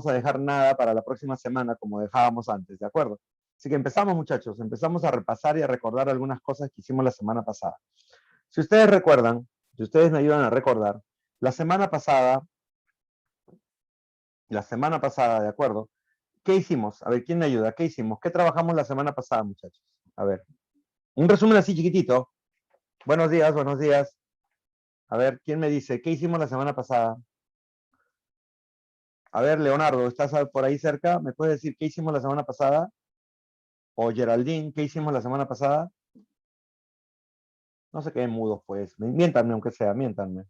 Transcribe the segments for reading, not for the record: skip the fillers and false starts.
a dejar nada para la próxima semana como dejábamos antes, ¿de acuerdo? Así que empezamos, muchachos, empezamos a repasar y a recordar algunas cosas que hicimos la semana pasada. Si ustedes recuerdan, si ustedes me ayudan a recordar, la semana pasada, ¿de acuerdo? ¿Qué hicimos? A ver, ¿quién me ayuda? ¿Qué hicimos? ¿Qué trabajamos la semana pasada, muchachos? A ver, un resumen así chiquitito. Buenos días, buenos días. A ver, ¿quién me dice? ¿Qué hicimos la semana pasada? A ver, Leonardo, ¿estás por ahí cerca? ¿Me puedes decir qué hicimos la semana pasada? O Geraldine, ¿qué hicimos la semana pasada? No se queden mudos, pues. Miéntanme, aunque sea, miéntanme.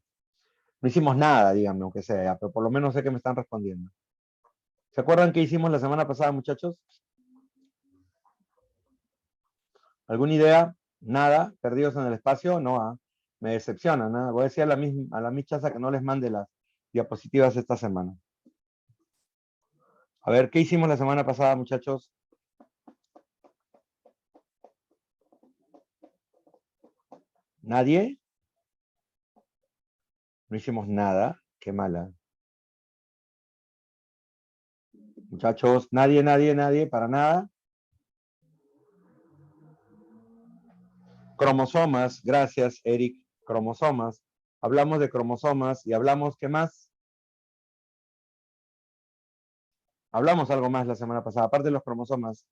No hicimos nada, díganme, aunque sea, pero por lo menos sé que me están respondiendo. ¿Se acuerdan qué hicimos la semana pasada, muchachos? ¿Alguna idea? Nada. ¿Perdidos en el espacio? No, me decepcionan. ¿Ah? Voy a decir a la michaza que no les mande las diapositivas esta semana. A ver, ¿qué hicimos la semana pasada, muchachos? ¿Nadie? No hicimos nada. Qué mala. Muchachos, nadie, para nada. Cromosomas, gracias, Eric. Cromosomas. Hablamos de cromosomas y hablamos, ¿qué más? Hablamos algo más la semana pasada, aparte de los cromosomas.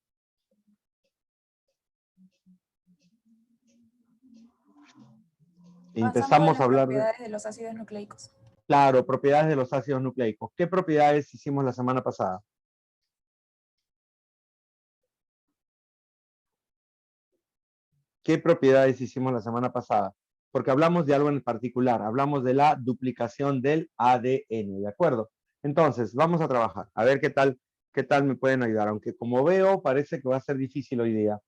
Empezamos a hablar de propiedades de los ácidos nucleicos. Claro, propiedades de los ácidos nucleicos. ¿Qué propiedades hicimos la semana pasada? ¿Qué propiedades hicimos la semana pasada? Porque hablamos de algo en particular, hablamos de la duplicación del ADN, ¿de acuerdo? Entonces, vamos a trabajar, a ver qué tal me pueden ayudar, aunque como veo, parece que va a ser difícil hoy día,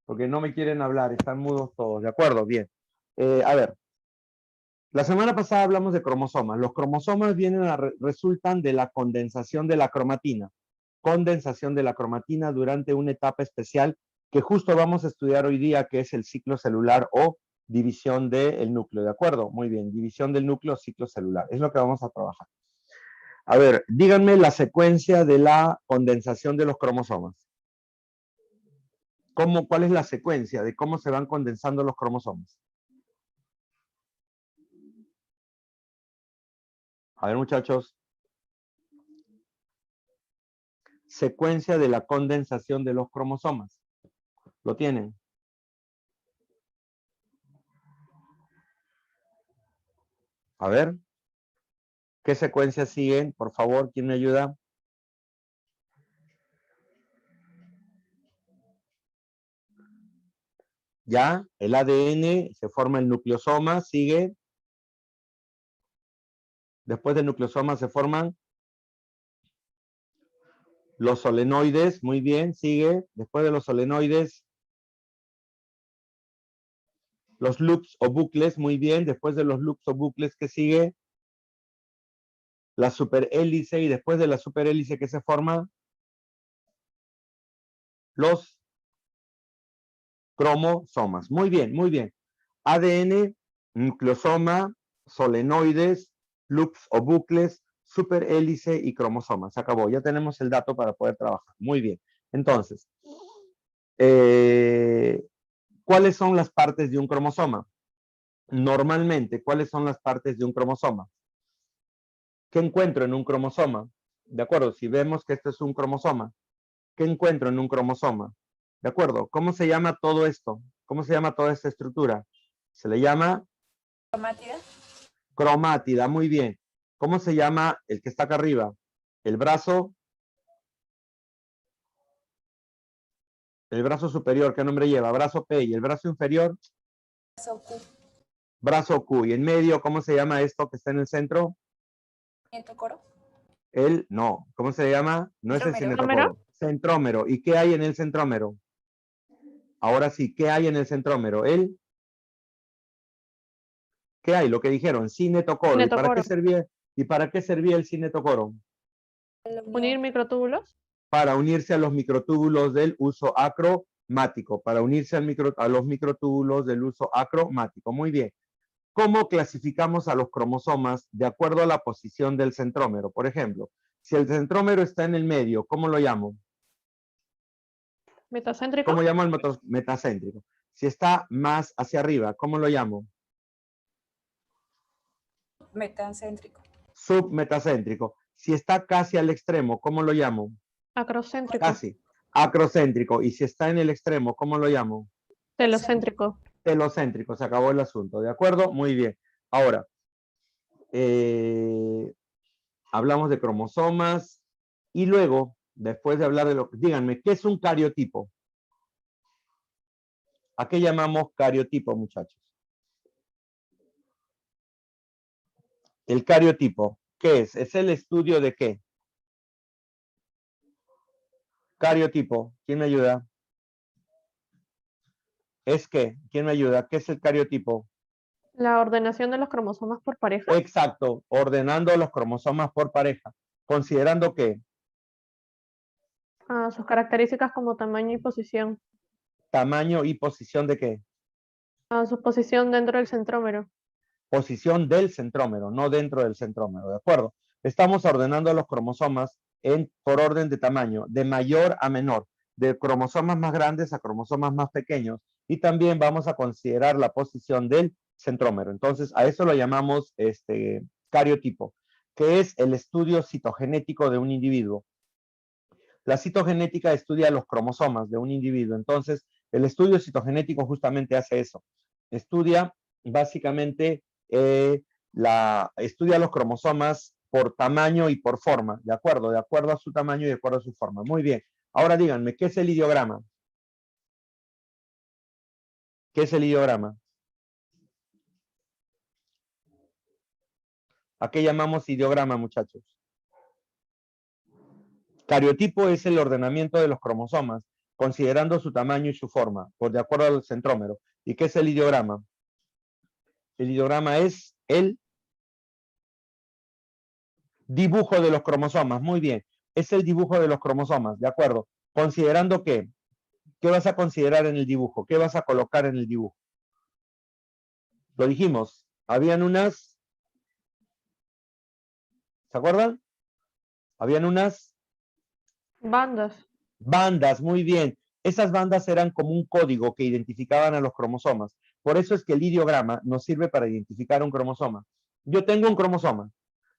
porque no me quieren hablar, están mudos todos, ¿de acuerdo? Bien. A ver, la semana pasada hablamos de cromosomas. Los cromosomas resultan de la condensación de la cromatina. Condensación de la cromatina durante una etapa especial que justo vamos a estudiar hoy día, que es el ciclo celular o división del núcleo, ¿de acuerdo? Muy bien, división del núcleo, ciclo celular. Es lo que vamos a trabajar. A ver, díganme la secuencia de la condensación de los cromosomas. ¿Cuál es la secuencia de cómo se van condensando los cromosomas? A ver, muchachos. Secuencia de la condensación de los cromosomas. ¿Lo tienen? A ver. ¿Qué secuencia siguen? Por favor, ¿quién me ayuda? Ya, el ADN, se forma el nucleosoma, sigue. Después del nucleosoma se forman los solenoides, muy bien, sigue. Después de los solenoides, los loops o bucles, muy bien. Después de los loops o bucles, ¿qué sigue? La superhélice, y después de la superhélice, ¿qué se forma? Los cromosomas. Muy bien, muy bien. ADN, nucleosoma, solenoides, loops o bucles, superhélice y cromosoma. Se acabó. Ya tenemos el dato para poder trabajar. Muy bien. Entonces, ¿cuáles son las partes de un cromosoma? Normalmente, ¿cuáles son las partes de un cromosoma? ¿Qué encuentro en un cromosoma? De acuerdo, si vemos que esto es un cromosoma, ¿qué encuentro en un cromosoma? ¿De acuerdo? ¿Cómo se llama todo esto? ¿Cómo se llama toda esta estructura? Se le llama Cromátida. cromátida, muy bien. ¿Cómo se llama el que está acá arriba? El brazo superior, ¿qué nombre lleva? Brazo P. ¿Y el brazo inferior? Brazo Q. Brazo Q. ¿Y en medio, cómo se llama esto que está en el centro? Cinetocoro. No. ¿Cómo se llama? No es el Centrómero. cinetocoro. Centrómero. ¿Y qué hay en el centrómero? Ahora sí, ¿qué hay en el centrómero? ¿Qué hay? Lo que dijeron, cinetocoro. ¿Y para qué servía el cinetocoro? Unir microtúbulos. Para unirse a los microtúbulos del uso acromático. Para unirse a los microtúbulos del uso acromático. Muy bien. ¿Cómo clasificamos a los cromosomas de acuerdo a la posición del centrómero? Por ejemplo, Si el centrómero está en el medio, ¿cómo lo llamo? Metacéntrico. ¿Cómo llamo el metacéntrico? Si está más hacia arriba, ¿cómo lo llamo? Metacéntrico. Submetacéntrico. Si está casi al extremo, ¿cómo lo llamo? Acrocéntrico. Casi. Acrocéntrico. Y si está en el extremo, ¿cómo lo llamo? Telocéntrico. Telocéntrico. Se acabó el asunto. ¿De acuerdo? Muy bien. Ahora, hablamos de cromosomas y luego, después de hablar de lo que... Díganme, ¿qué es un cariotipo? ¿A qué llamamos cariotipo, muchachos? El cariotipo, ¿qué es? ¿Es el estudio de qué? Cariotipo, ¿quién me ayuda? ¿Es qué? ¿Quién me ayuda? ¿Qué es el cariotipo? La ordenación de los cromosomas por pareja. Exacto, ordenando los cromosomas por pareja, considerando que Sus características como tamaño y posición. tamaño y posición de qué? Su posición dentro del centrómero. Posición del centrómero, no dentro del centrómero, ¿de acuerdo? Estamos ordenando los cromosomas por orden de tamaño, de mayor a menor, de cromosomas más grandes a cromosomas más pequeños, y también vamos a considerar la posición del centrómero. Entonces, a eso lo llamamos cariotipo, que es el estudio citogenético de un individuo. La citogenética estudia los cromosomas de un individuo. Entonces, el estudio citogenético justamente hace eso. Estudia básicamente estudia los cromosomas por tamaño y por forma, ¿de acuerdo? De acuerdo a su tamaño y de acuerdo a su forma. Muy bien. Ahora díganme, ¿qué es el ideograma? ¿Qué es el ideograma? ¿A qué llamamos ideograma, muchachos? Cariotipo es el ordenamiento de los cromosomas, considerando su tamaño y su forma, por de acuerdo al centrómero. ¿Y qué es el ideograma? El ideograma es el dibujo de los cromosomas. Muy bien. Es el dibujo de los cromosomas, ¿de acuerdo? Considerando que, ¿qué vas a considerar en el dibujo? ¿Qué vas a colocar en el dibujo? Lo dijimos. Habían unas, ¿se acuerdan? Habían unas Bandas. bandas, muy bien. Esas bandas eran como un código que identificaban a los cromosomas. Por eso es que el ideograma nos sirve para identificar un cromosoma. Yo tengo un cromosoma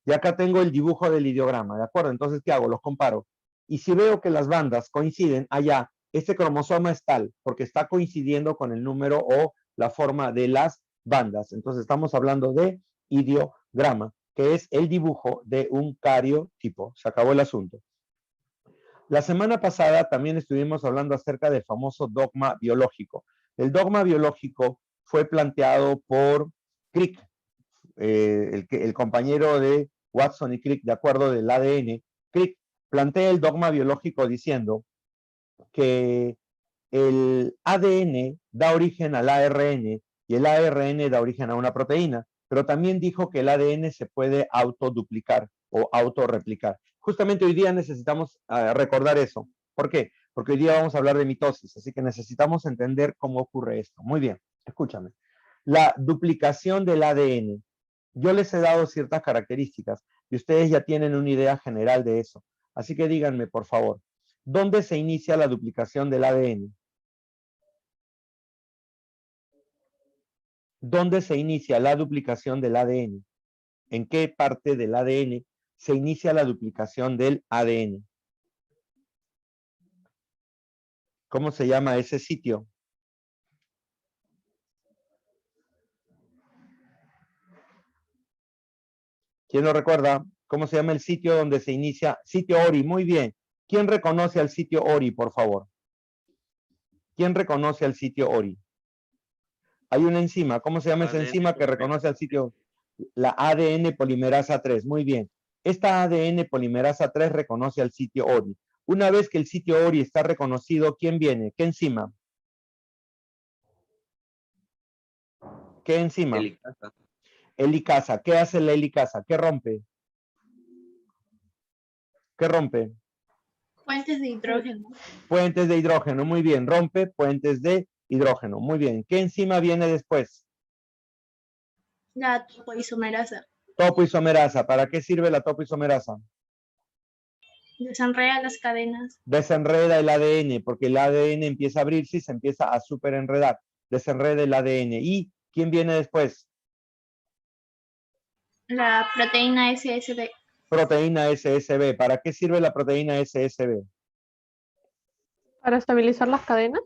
y acá tengo el dibujo del ideograma, ¿de acuerdo? Entonces, ¿qué hago? Los comparo. Y si veo que las bandas coinciden, allá, este cromosoma es tal, porque está coincidiendo con el número o la forma de las bandas. Entonces, estamos hablando de ideograma, que es el dibujo de un cariotipo. Se acabó el asunto. La semana pasada también estuvimos hablando acerca del famoso dogma biológico. El dogma biológico fue planteado por Crick, el compañero de Watson y Crick, de acuerdo del ADN. Crick plantea el dogma biológico diciendo que el ADN da origen al ARN y el ARN da origen a una proteína, pero también dijo que el ADN se puede autoduplicar o autorreplicar. Justamente hoy día necesitamos recordar eso. ¿Por qué? Porque hoy día vamos a hablar de mitosis, así que necesitamos entender cómo ocurre esto. Muy bien, escúchame. La duplicación del ADN. Yo les he dado ciertas características y ustedes ya tienen una idea general de eso. Así que díganme, por favor, ¿dónde se inicia la duplicación del ADN? ¿Dónde se inicia la duplicación del ADN? ¿En qué parte del ADN se inicia la duplicación del ADN? ¿Cómo se llama ese sitio? ¿Quién lo recuerda? ¿Cómo se llama el sitio donde se inicia? Sitio ORI, muy bien. ¿Quién reconoce al sitio ORI, por favor? ¿Quién reconoce al sitio ORI? Hay una enzima. ¿Cómo se llama esa enzima que reconoce al sitio? La ADN polimerasa 3. Muy bien. Esta ADN polimerasa 3 reconoce al sitio ORI. Una vez que el sitio ORI está reconocido, ¿quién viene? ¿Qué enzima? ¿Qué enzima? Helicasa. Helicasa. ¿Qué hace la helicasa? ¿Qué rompe? ¿Qué rompe? Fuentes de hidrógeno. Puentes de hidrógeno. Muy bien. Rompe puentes de hidrógeno. Muy bien. ¿Qué enzima viene después? La topoisomerasa. Topoisomerasa. ¿Para qué sirve la topoisomerasa? Desenreda las cadenas. Desenreda el ADN, porque el ADN empieza a abrirse y se empieza a superenredar. Desenreda el ADN. ¿Y quién viene después? La proteína SSB. Proteína SSB. ¿Para qué sirve la proteína SSB? Para estabilizar las cadenas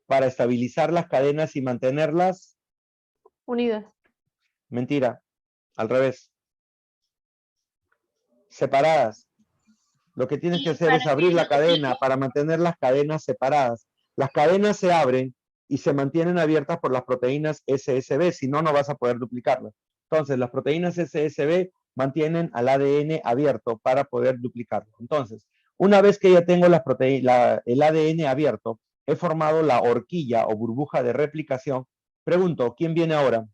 Para estabilizar las cadenas y mantenerlas. unidas. Mentira. Al revés. Separadas. Lo que tienes que hacer es abrir la cadena para mantener las cadenas separadas. Las cadenas se abren y se mantienen abiertas por las proteínas SSB, si no, no vas a poder duplicarlas. Entonces, las proteínas SSB mantienen al ADN abierto para poder duplicarlo. Entonces, una vez que ya tengo el ADN abierto, he formado la horquilla o burbuja de replicación. Pregunto, ¿quién viene ahora?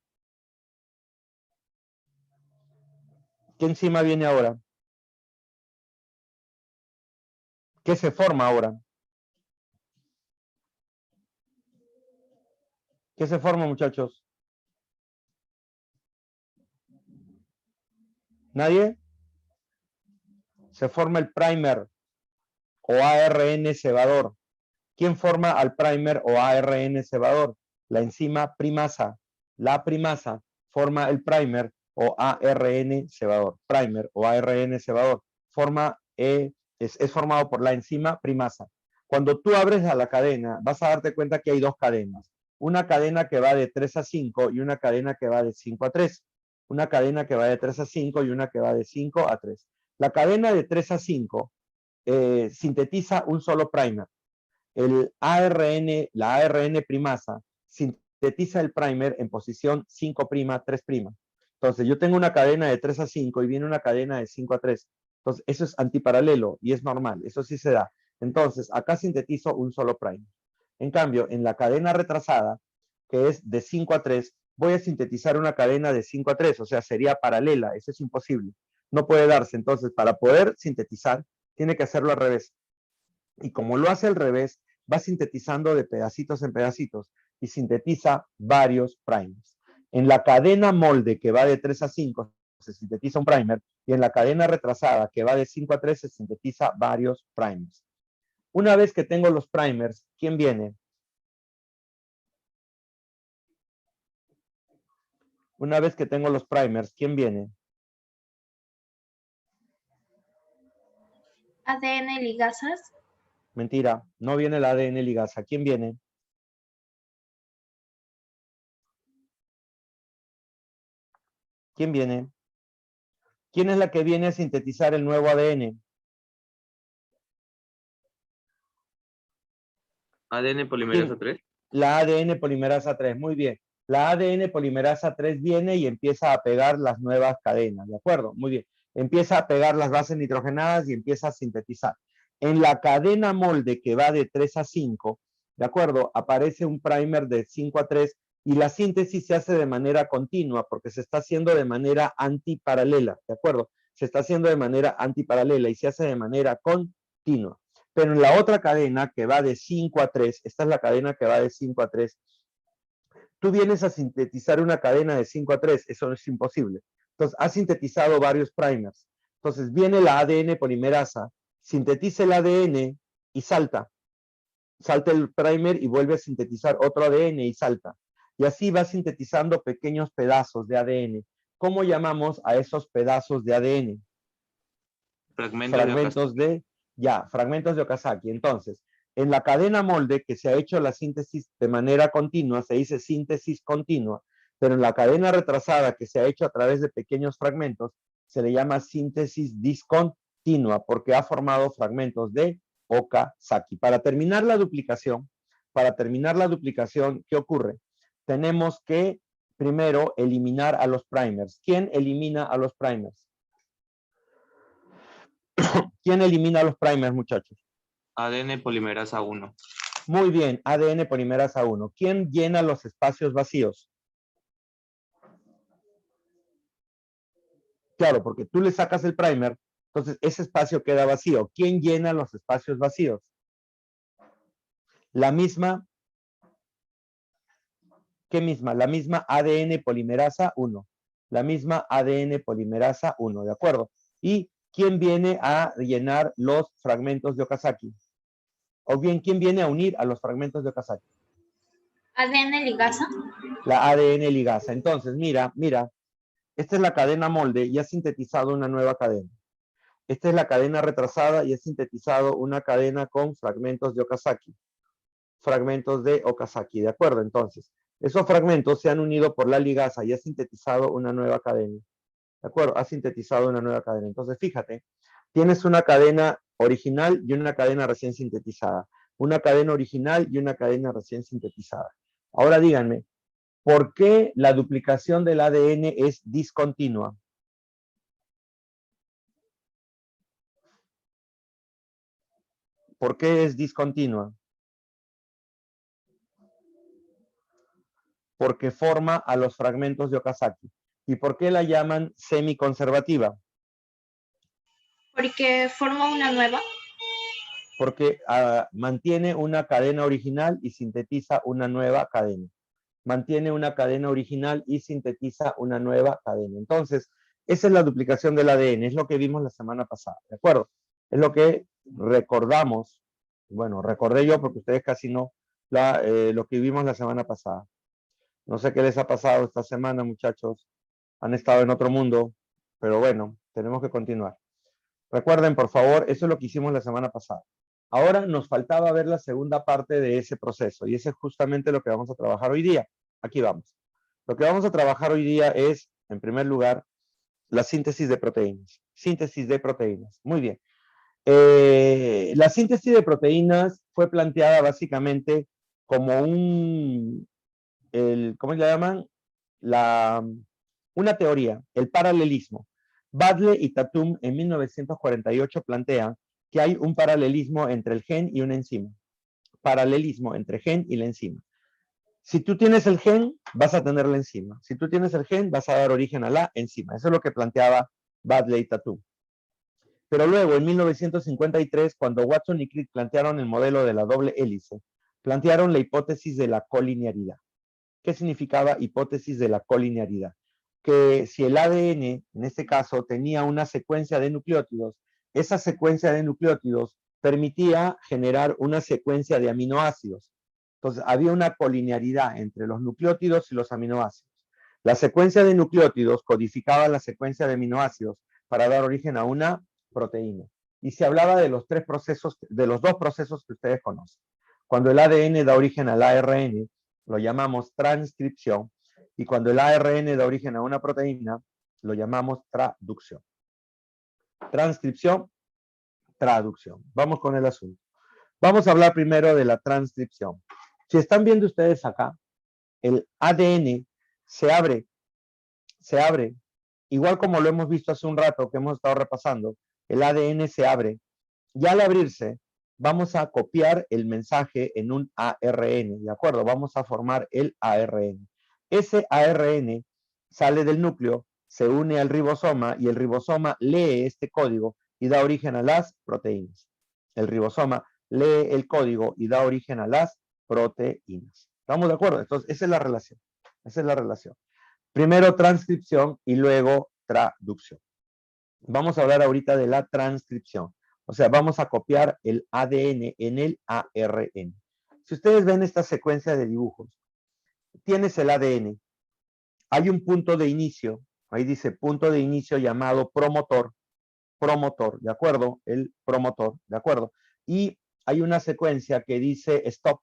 ¿Qué enzima viene ahora? ¿Qué se forma ahora? ¿Qué se forma, muchachos? ¿Nadie? Se forma el primer o ARN cebador. ¿Quién forma al primer o ARN cebador? La enzima primasa. La primasa forma el primer o ARN cebador. Primer o ARN cebador. Es formado por la enzima primasa. Cuando tú abres a la cadena, vas a darte cuenta que hay dos cadenas. Una cadena que va de 3 a 5 y una cadena que va de 5 a 3. Una cadena que va de 3 a 5 y una que va de 5 a 3. La cadena de 3 a 5 sintetiza un solo primer. El ARN, la ARN primasa, sintetiza el primer en posición 5', 3'. Entonces, yo tengo una cadena de 3 a 5 y viene una cadena de 5 a 3. Entonces, eso es antiparalelo y es normal, eso sí se da. Entonces, acá sintetizo un solo primer. En cambio, en la cadena retrasada, que es de 5 a 3, voy a sintetizar una cadena de 5 a 3, o sea, sería paralela, eso es imposible. No puede darse. Entonces, para poder sintetizar, tiene que hacerlo al revés. Y como lo hace al revés, va sintetizando de pedacitos en pedacitos y sintetiza varios primers. En la cadena molde que va de 3 a 5 se sintetiza un primer y en la cadena retrasada que va de 5 a 3 se sintetiza varios primers. Una vez que tengo los primers, ¿quién viene? Una vez que tengo los primers, ¿quién viene? ADN ligasas. Mentira, no viene el ADN ligasa. ¿Quién viene? ¿Quién viene? ¿Quién es la que viene a sintetizar el nuevo ADN? ADN polimerasa 3. La ADN polimerasa 3, muy bien. La ADN polimerasa 3 viene y empieza a pegar las nuevas cadenas, ¿de acuerdo? Muy bien. Empieza a pegar las bases nitrogenadas y empieza a sintetizar. En la cadena molde que va de 3 a 5, ¿de acuerdo? Aparece un primer de 5 a 3 y la síntesis se hace de manera continua porque se está haciendo de manera antiparalela, ¿de acuerdo? Se está haciendo de manera antiparalela y se hace de manera continua. Pero en la otra cadena que va de 5 a 3, esta es la cadena que va de 5 a 3, tú vienes a sintetizar una cadena de 5 a 3, eso es imposible. Entonces, has sintetizado varios primers. Entonces, viene la ADN polimerasa, sintetiza el ADN y salta. Salta el primer y vuelve a sintetizar otro ADN y salta. Y así va sintetizando pequeños pedazos de ADN. ¿Cómo llamamos a esos pedazos de ADN? Fragmentos de Okazaki. Entonces, en la cadena molde que se ha hecho la síntesis de manera continua, se dice síntesis continua, pero en la cadena retrasada que se ha hecho a través de pequeños fragmentos, se le llama síntesis discontinua, porque ha formado fragmentos de Okazaki. Para terminar la duplicación, ¿qué ocurre? Tenemos que primero eliminar a los primers. ¿Quién elimina a los primers? ¿Quién elimina los primers, muchachos? ADN polimerasa 1. Muy bien, ADN polimerasa 1. ¿Quién llena los espacios vacíos? Claro, porque tú le sacas el primer, entonces ese espacio queda vacío. ¿Quién llena los espacios vacíos? La misma, ¿qué misma? La misma ADN polimerasa 1. La misma ADN polimerasa 1, ¿de acuerdo? Y ¿quién viene a llenar los fragmentos de Okazaki? O bien, ¿quién viene a unir a los fragmentos de Okazaki? ADN ligasa. La ADN ligasa. Entonces, mira, esta es la cadena molde y ha sintetizado una nueva cadena. Esta es la cadena retrasada y ha sintetizado una cadena con fragmentos de Okazaki. Fragmentos de Okazaki, ¿de acuerdo? Entonces, esos fragmentos se han unido por la ligasa y ha sintetizado una nueva cadena. ¿De acuerdo? Ha sintetizado una nueva cadena. Entonces, fíjate, tienes una cadena original y una cadena recién sintetizada. Una cadena original y una cadena recién sintetizada. Ahora díganme, ¿por qué la duplicación del ADN es discontinua? ¿Por qué es discontinua? Porque forma a los fragmentos de Okazaki. ¿Y por qué la llaman semiconservativa? Porque forma una nueva. Porque mantiene una cadena original y sintetiza una nueva cadena. Mantiene una cadena original y sintetiza una nueva cadena. Entonces, esa es la duplicación del ADN, es lo que vimos la semana pasada, ¿de acuerdo? Es lo que recordamos, bueno, recordé yo porque ustedes casi no, lo que vimos la semana pasada. No sé qué les ha pasado esta semana, muchachos. Han estado en otro mundo, pero bueno, tenemos que continuar. Recuerden, por favor, eso es lo que hicimos la semana pasada. Ahora nos faltaba ver la segunda parte de ese proceso y ese es justamente lo que vamos a trabajar hoy día. Aquí vamos. Lo que vamos a trabajar hoy día es, en primer lugar, la síntesis de proteínas. Síntesis de proteínas. Muy bien. La síntesis de proteínas fue planteada básicamente como ¿cómo le llaman? Una teoría, el paralelismo. Badley y Tatum en 1948 plantean que hay un paralelismo entre el gen y una enzima. Paralelismo entre gen y la enzima. Si tú tienes el gen, vas a tener la enzima. Si tú tienes el gen, vas a dar origen a la enzima. Eso es lo que planteaba Badley y Tatum. Pero luego, en 1953, cuando Watson y Crick plantearon el modelo de la doble hélice, plantearon la hipótesis de la colinearidad. ¿Qué significaba hipótesis de la colinearidad? Que si el ADN, en este caso, tenía una secuencia de nucleótidos, esa secuencia de nucleótidos permitía generar una secuencia de aminoácidos. Entonces, había una colinearidad entre los nucleótidos y los aminoácidos. La secuencia de nucleótidos codificaba la secuencia de aminoácidos para dar origen a una proteína. Y se hablaba de los dos procesos que ustedes conocen. Cuando el ADN da origen al ARN, lo llamamos transcripción, y cuando el ARN da origen a una proteína, lo llamamos traducción. Transcripción, traducción. Vamos con el asunto. Vamos a hablar primero de la transcripción. Si están viendo ustedes acá, el ADN se abre, igual como lo hemos visto hace un rato que hemos estado repasando, el ADN se abre, y al abrirse, vamos a copiar el mensaje en un ARN, ¿de acuerdo? Vamos a formar el ARN. Ese ARN sale del núcleo, se une al ribosoma y el ribosoma lee este código y da origen a las proteínas. El ribosoma lee el código y da origen a las proteínas. ¿Estamos de acuerdo? Entonces, esa es la relación. Esa es la relación. Primero transcripción y luego traducción. Vamos a hablar ahorita de la transcripción. O sea, vamos a copiar el ADN en el ARN. Si ustedes ven esta secuencia de dibujos, tienes el ADN. Hay un punto de inicio, ahí dice punto de inicio llamado promotor, ¿de acuerdo? El promotor, ¿de acuerdo? Y hay una secuencia que dice stop,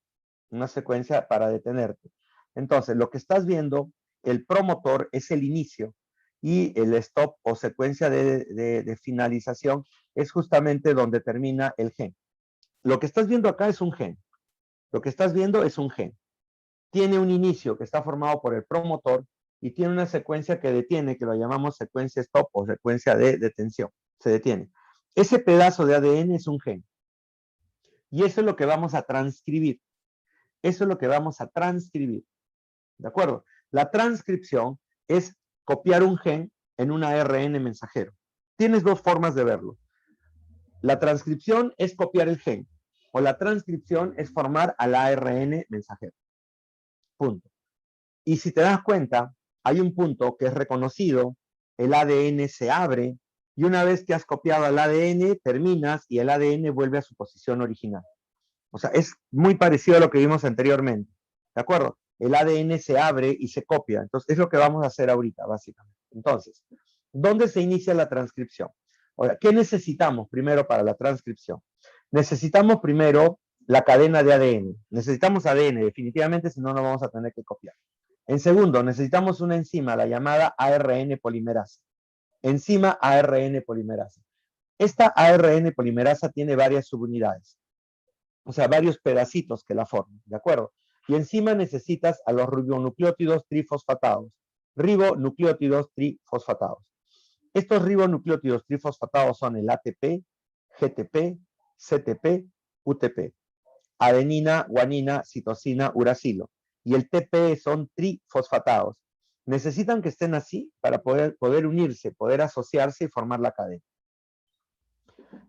una secuencia para detenerte. Entonces, lo que estás viendo, el promotor es el inicio y el stop o secuencia de finalización es justamente donde termina el gen. Lo que estás viendo acá es un gen. Lo que estás viendo es un gen. Tiene un inicio que está formado por el promotor y tiene una secuencia que detiene, que lo llamamos secuencia stop o secuencia de detención. Se detiene. Ese pedazo de ADN es un gen. Y eso es lo que vamos a transcribir. Eso es lo que vamos a transcribir. ¿De acuerdo? La transcripción es copiar un gen en un ARN mensajero. Tienes dos formas de verlo. La transcripción es copiar el gen o la transcripción es formar al ARN mensajero. Punto. Y si te das cuenta, hay un punto que es reconocido, el ADN se abre Y una vez que has copiado al ADN, terminas y el ADN vuelve a su posición original. O sea, es muy parecido a lo que vimos anteriormente. ¿De acuerdo? El ADN se abre y se copia. Entonces, es lo que vamos a hacer ahorita, básicamente. Entonces, ¿dónde se inicia la transcripción? Ahora, ¿qué necesitamos primero para la transcripción? Necesitamos primero la cadena de ADN. Necesitamos ADN, definitivamente, si no, no vamos a tener que copiar. En segundo, necesitamos una enzima, la llamada ARN polimerasa. Enzima ARN polimerasa. Esta ARN polimerasa tiene varias subunidades, o sea, varios pedacitos que la forman, ¿de acuerdo? Y encima necesitas a los ribonucleótidos trifosfatados. Ribonucleótidos trifosfatados. Estos ribonucleótidos trifosfatados son el ATP, GTP, CTP, UTP. Adenina, guanina, citosina, uracilo. Y el TP son trifosfatados. Necesitan que estén así para poder unirse, poder asociarse y formar la cadena.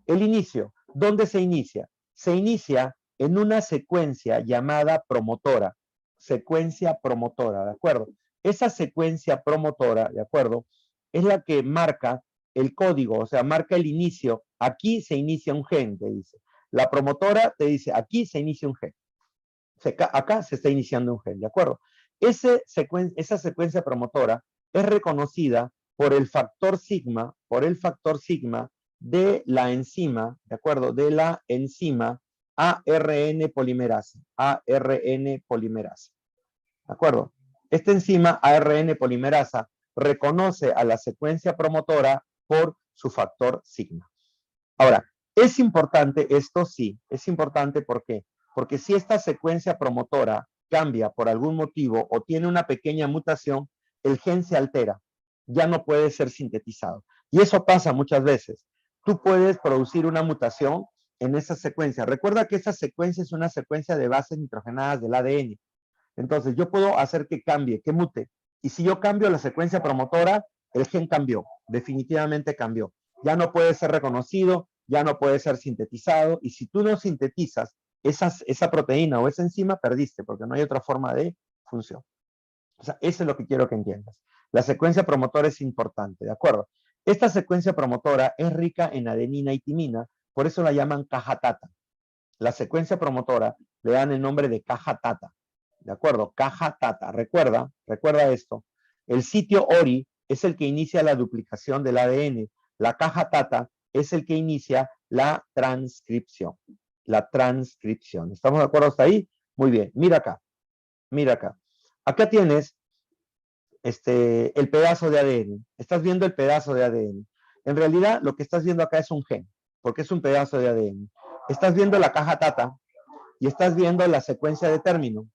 El inicio. ¿Dónde se inicia? Se inicia en una secuencia llamada promotora. Secuencia promotora, ¿de acuerdo? Esa secuencia promotora, ¿de acuerdo? Es la que marca el código, o sea, marca el inicio. Aquí se inicia un gen, te dice. La promotora te dice, aquí se inicia un gen. O sea, acá se está iniciando un gen, ¿de acuerdo? Esa secuencia promotora es reconocida por el factor sigma, de la enzima, ¿de acuerdo? De la enzima ARN polimerasa. ARN polimerasa. ¿De acuerdo? Esta enzima ARN polimerasa reconoce a la secuencia promotora por su factor sigma. Ahora, es importante, esto sí, es importante, ¿por qué? Porque si esta secuencia promotora cambia por algún motivo o tiene una pequeña mutación, el gen se altera, ya no puede ser sintetizado. Y eso pasa muchas veces. Tú puedes producir una mutación en esa secuencia. Recuerda que esa secuencia es una secuencia de bases nitrogenadas del ADN. Entonces, yo puedo hacer que cambie, que mute. Y si yo cambio la secuencia promotora, el gen cambió, definitivamente cambió. Ya no puede ser reconocido, ya no puede ser sintetizado. Y si tú no sintetizas esa proteína o esa enzima, perdiste, porque no hay otra forma de función. O sea, eso es lo que quiero que entiendas. La secuencia promotora es importante, ¿de acuerdo? Esta secuencia promotora es rica en adenina y timina, por eso la llaman caja tata. La secuencia promotora le dan el nombre de caja tata. ¿De acuerdo? Caja tata. Recuerda esto. El sitio ORI es el que inicia la duplicación del ADN. La caja tata es el que inicia la transcripción. La transcripción. ¿Estamos de acuerdo hasta ahí? Muy bien. Mira acá. Mira acá. Acá tienes el pedazo de ADN. Estás viendo el pedazo de ADN. En realidad, lo que estás viendo acá es un gen, porque es un pedazo de ADN. Estás viendo la caja tata y estás viendo la secuencia de término.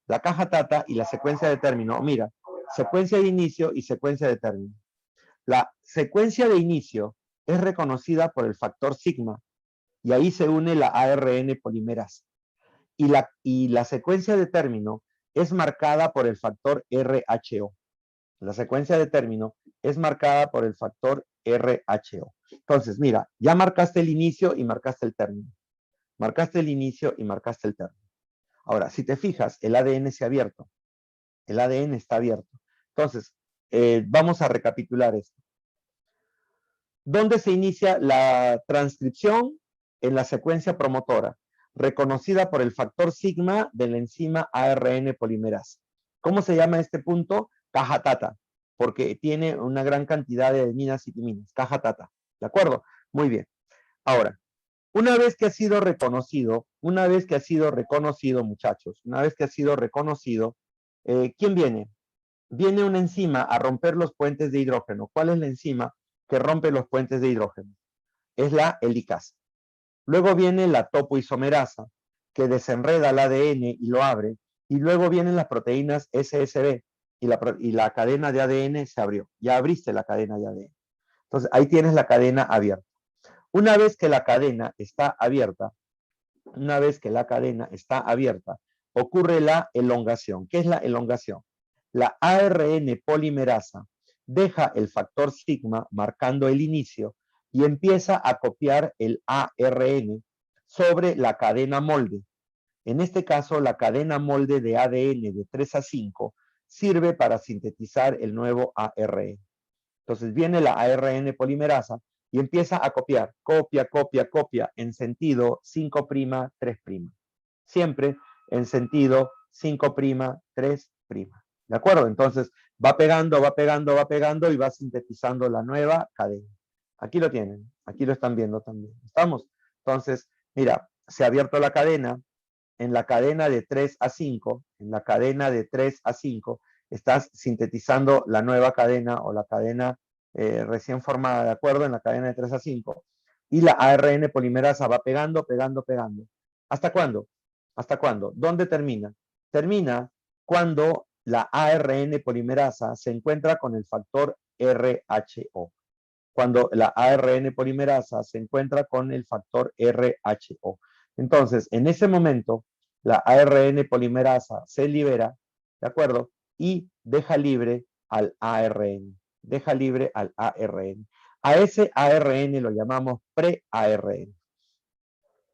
La caja tata y la secuencia de término. Mira, secuencia de inicio y secuencia de término. La secuencia de inicio es reconocida por el factor sigma y ahí se une la ARN polimerasa. Y la secuencia de término es marcada por el factor RHO. La secuencia de término es marcada por el factor RHO. Entonces, mira, ya marcaste el inicio y marcaste el término. Marcaste el inicio y marcaste el término. Ahora, si te fijas, el ADN se ha abierto. El ADN está abierto. Entonces, vamos a recapitular esto. ¿Dónde se inicia la transcripción? En la secuencia promotora, reconocida por el factor sigma de la enzima ARN polimerasa. ¿Cómo se llama este punto? Caja tata, porque tiene una gran cantidad de adeninas y timinas. Caja tata. ¿De acuerdo? Muy bien. Ahora, una vez que ha sido reconocido, muchachos, una vez que ha sido reconocido, ¿quién viene? Viene una enzima a romper los puentes de hidrógeno. ¿Cuál es la enzima que rompe los puentes de hidrógeno? Es la helicasa. Luego viene la topoisomerasa, que desenreda el ADN y lo abre. Y luego vienen las proteínas SSB y la cadena de ADN se abrió. Ya abriste la cadena de ADN. Entonces, ahí tienes la cadena abierta. Una vez que la cadena está abierta, ocurre la elongación. ¿Qué es la elongación? La ARN polimerasa deja el factor sigma marcando el inicio y empieza a copiar el ARN sobre la cadena molde. En este caso, la cadena molde de ADN de 3 a 5 sirve para sintetizar el nuevo ARN. Entonces viene la ARN polimerasa, y empieza a copiar, copia, copia, copia, en sentido 5', 3'. Siempre en sentido 5', 3'. ¿De acuerdo? Entonces va pegando, va pegando, va pegando y va sintetizando la nueva cadena. Aquí lo tienen, aquí lo están viendo también. ¿Estamos? Entonces, mira, se ha abierto la cadena. En la cadena de 3 a 5, en la cadena de 3 a 5, estás sintetizando la nueva cadena o la cadena recién formada, ¿de acuerdo? En la cadena de 3 a 5. Y la ARN polimerasa va pegando, pegando, pegando. ¿Hasta cuándo? ¿Hasta cuándo? ¿Dónde termina? Termina cuando la ARN polimerasa se encuentra con el factor RHO. Cuando la ARN polimerasa se encuentra con el factor RHO. Entonces, en ese momento, la ARN polimerasa se libera, ¿de acuerdo? Y deja libre al ARN. Deja libre al ARN. A ese ARN lo llamamos pre-ARN.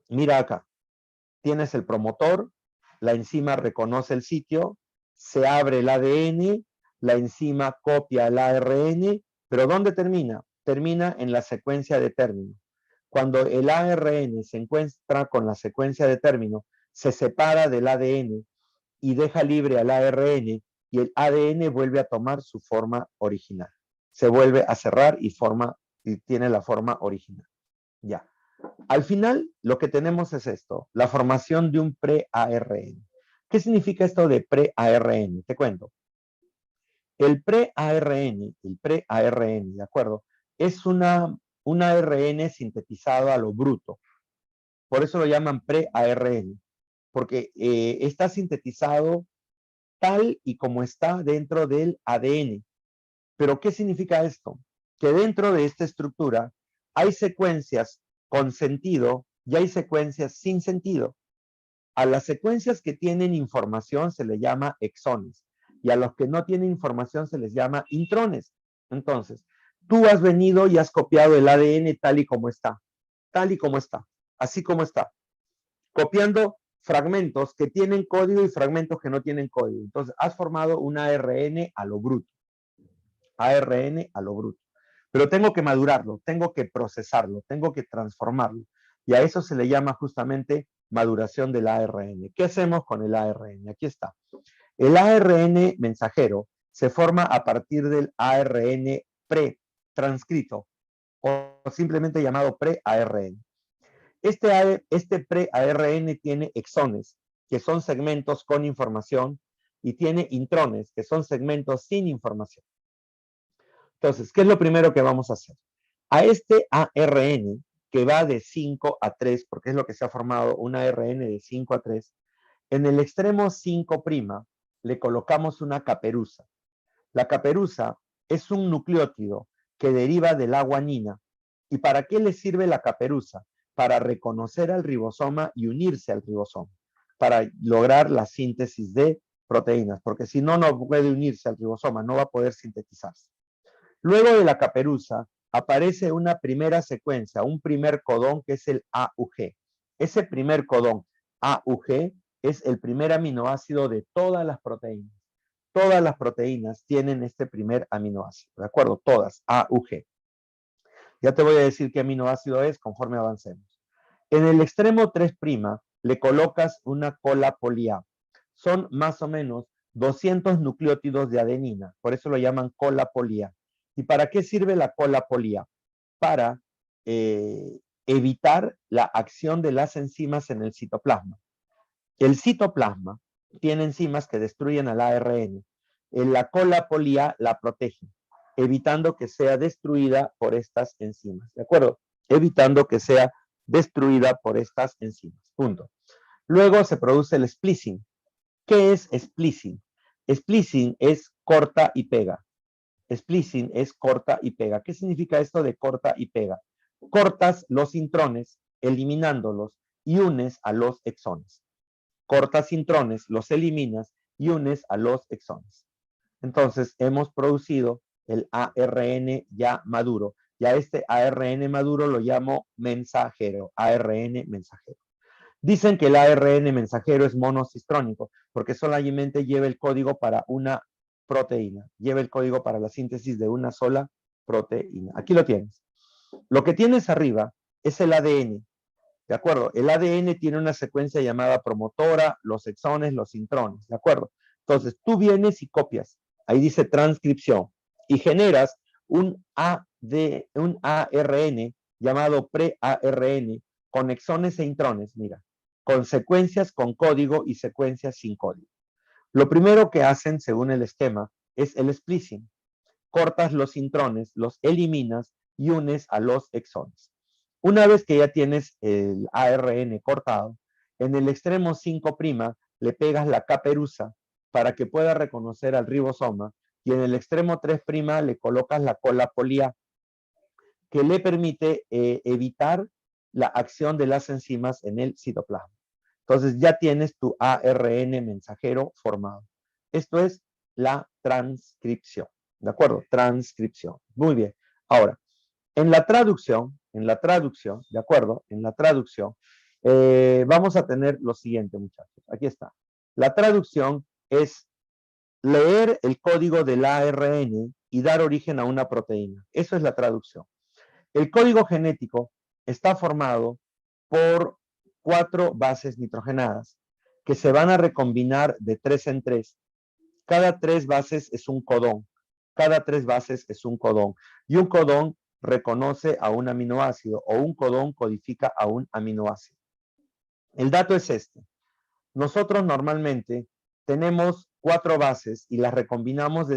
Mira acá. Tienes el promotor, la enzima reconoce el sitio, se abre el ADN, la enzima copia el ARN, pero ¿dónde termina? Termina en la secuencia de término. Cuando el ARN se encuentra con la secuencia de término, se separa del ADN y deja libre al ARN y el ADN vuelve a tomar su forma original. Se vuelve a cerrar y tiene la forma original. Ya. Al final, lo que tenemos es esto, la formación de un pre-ARN. ¿Qué significa esto de pre-ARN? Te cuento. El pre-ARN, ¿de acuerdo? Es un ARN sintetizado a lo bruto. Por eso lo llaman pre-ARN, porque está sintetizado tal y como está dentro del ADN. ¿Pero qué significa esto? Que dentro de esta estructura hay secuencias con sentido y hay secuencias sin sentido. A las secuencias que tienen información se les llama exones y a los que no tienen información se les llama intrones. Entonces, tú has venido y has copiado el ADN tal y como está, así como está, copiando fragmentos que tienen código y fragmentos que no tienen código. Entonces, has formado un ARN a lo bruto. ARN a lo bruto. Pero tengo que madurarlo, tengo que procesarlo, tengo que transformarlo. Y a eso se le llama justamente maduración del ARN. ¿Qué hacemos con el ARN? Aquí está. El ARN mensajero se forma a partir del ARN pre-transcrito o simplemente llamado pre-ARN. Este pre-ARN tiene exones, que son segmentos con información, y tiene intrones, que son segmentos sin información. Entonces, ¿qué es lo primero que vamos a hacer? A este ARN, que va de 5 a 3, porque es lo que se ha formado, un ARN de 5 a 3, en el extremo 5' le colocamos una caperuza. La caperuza es un nucleótido que deriva de la guanina. ¿Y para qué le sirve la caperuza? Para reconocer al ribosoma y unirse al ribosoma, para lograr la síntesis de proteínas, porque si no, no puede unirse al ribosoma, no va a poder sintetizarse. Luego de la caperuza aparece una primera secuencia, un primer codón que es el AUG. Ese primer codón AUG es el primer aminoácido de todas las proteínas. Todas las proteínas tienen este primer aminoácido, ¿de acuerdo? Todas, AUG. Ya te voy a decir qué aminoácido es conforme avancemos. En el extremo 3' le colocas una cola poli-A. Son más o menos 200 nucleótidos de adenina, por eso lo llaman cola poli-A. ¿Y para qué sirve la cola poli-A? Para evitar la acción de las enzimas en el citoplasma. El citoplasma tiene enzimas que destruyen al ARN. La cola poli-A la protege, evitando que sea destruida por estas enzimas. ¿De acuerdo? Evitando que sea destruida por estas enzimas. Punto. Luego se produce el splicing. ¿Qué es splicing? Splicing es corta y pega. Splicing es corta y pega. ¿Qué significa esto de corta y pega? Cortas los intrones, eliminándolos, y unes a los exones. Cortas intrones, los eliminas y unes a los exones. Entonces, hemos producido el ARN ya maduro. Y a este ARN maduro lo llamo mensajero, ARN mensajero. Dicen que el ARN mensajero es monocistrónico porque solamente lleva el código para una proteína, lleva el código para la síntesis de una sola proteína. Aquí lo tienes. Lo que tienes arriba es el ADN, ¿de acuerdo? El ADN tiene una secuencia llamada promotora, los exones, los intrones, ¿de acuerdo? Entonces, tú vienes y copias, ahí dice transcripción, y generas un ARN llamado pre-ARN con exones e intrones, mira, con secuencias con código y secuencias sin código. Lo primero que hacen, según el esquema, es el splicing. Cortas los intrones, los eliminas y unes a los exones. Una vez que ya tienes el ARN cortado, en el extremo 5' le pegas la caperuza para que pueda reconocer al ribosoma y en el extremo 3' le colocas la cola polía que le permite evitar la acción de las enzimas en el citoplasma. Entonces ya tienes tu ARN mensajero formado. Esto es la transcripción. ¿De acuerdo? Transcripción. Muy bien. Ahora, en la traducción, ¿de acuerdo? En la traducción, vamos a tener lo siguiente, muchachos. Aquí está. La traducción es leer el código del ARN y dar origen a una proteína. Eso es la traducción. El código genético está formado por 4 bases nitrogenadas que se van a recombinar de 3 en 3. Cada 3 bases es un codón. Cada 3 bases es un codón. Y un codón reconoce a un aminoácido o un codón codifica a un aminoácido. El dato es este. Nosotros normalmente tenemos 4 bases y las recombinamos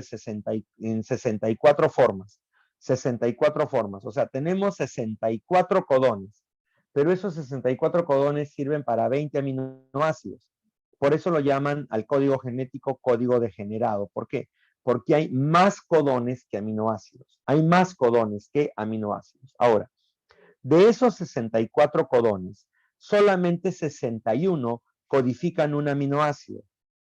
en 64 formas. 64 formas. O sea, tenemos 64 codones. Pero esos 64 codones sirven para 20 aminoácidos. Por eso lo llaman al código genético código degenerado. ¿Por qué? Porque hay más codones que aminoácidos. Hay más codones que aminoácidos. Ahora, de esos 64 codones, solamente 61 codifican un aminoácido.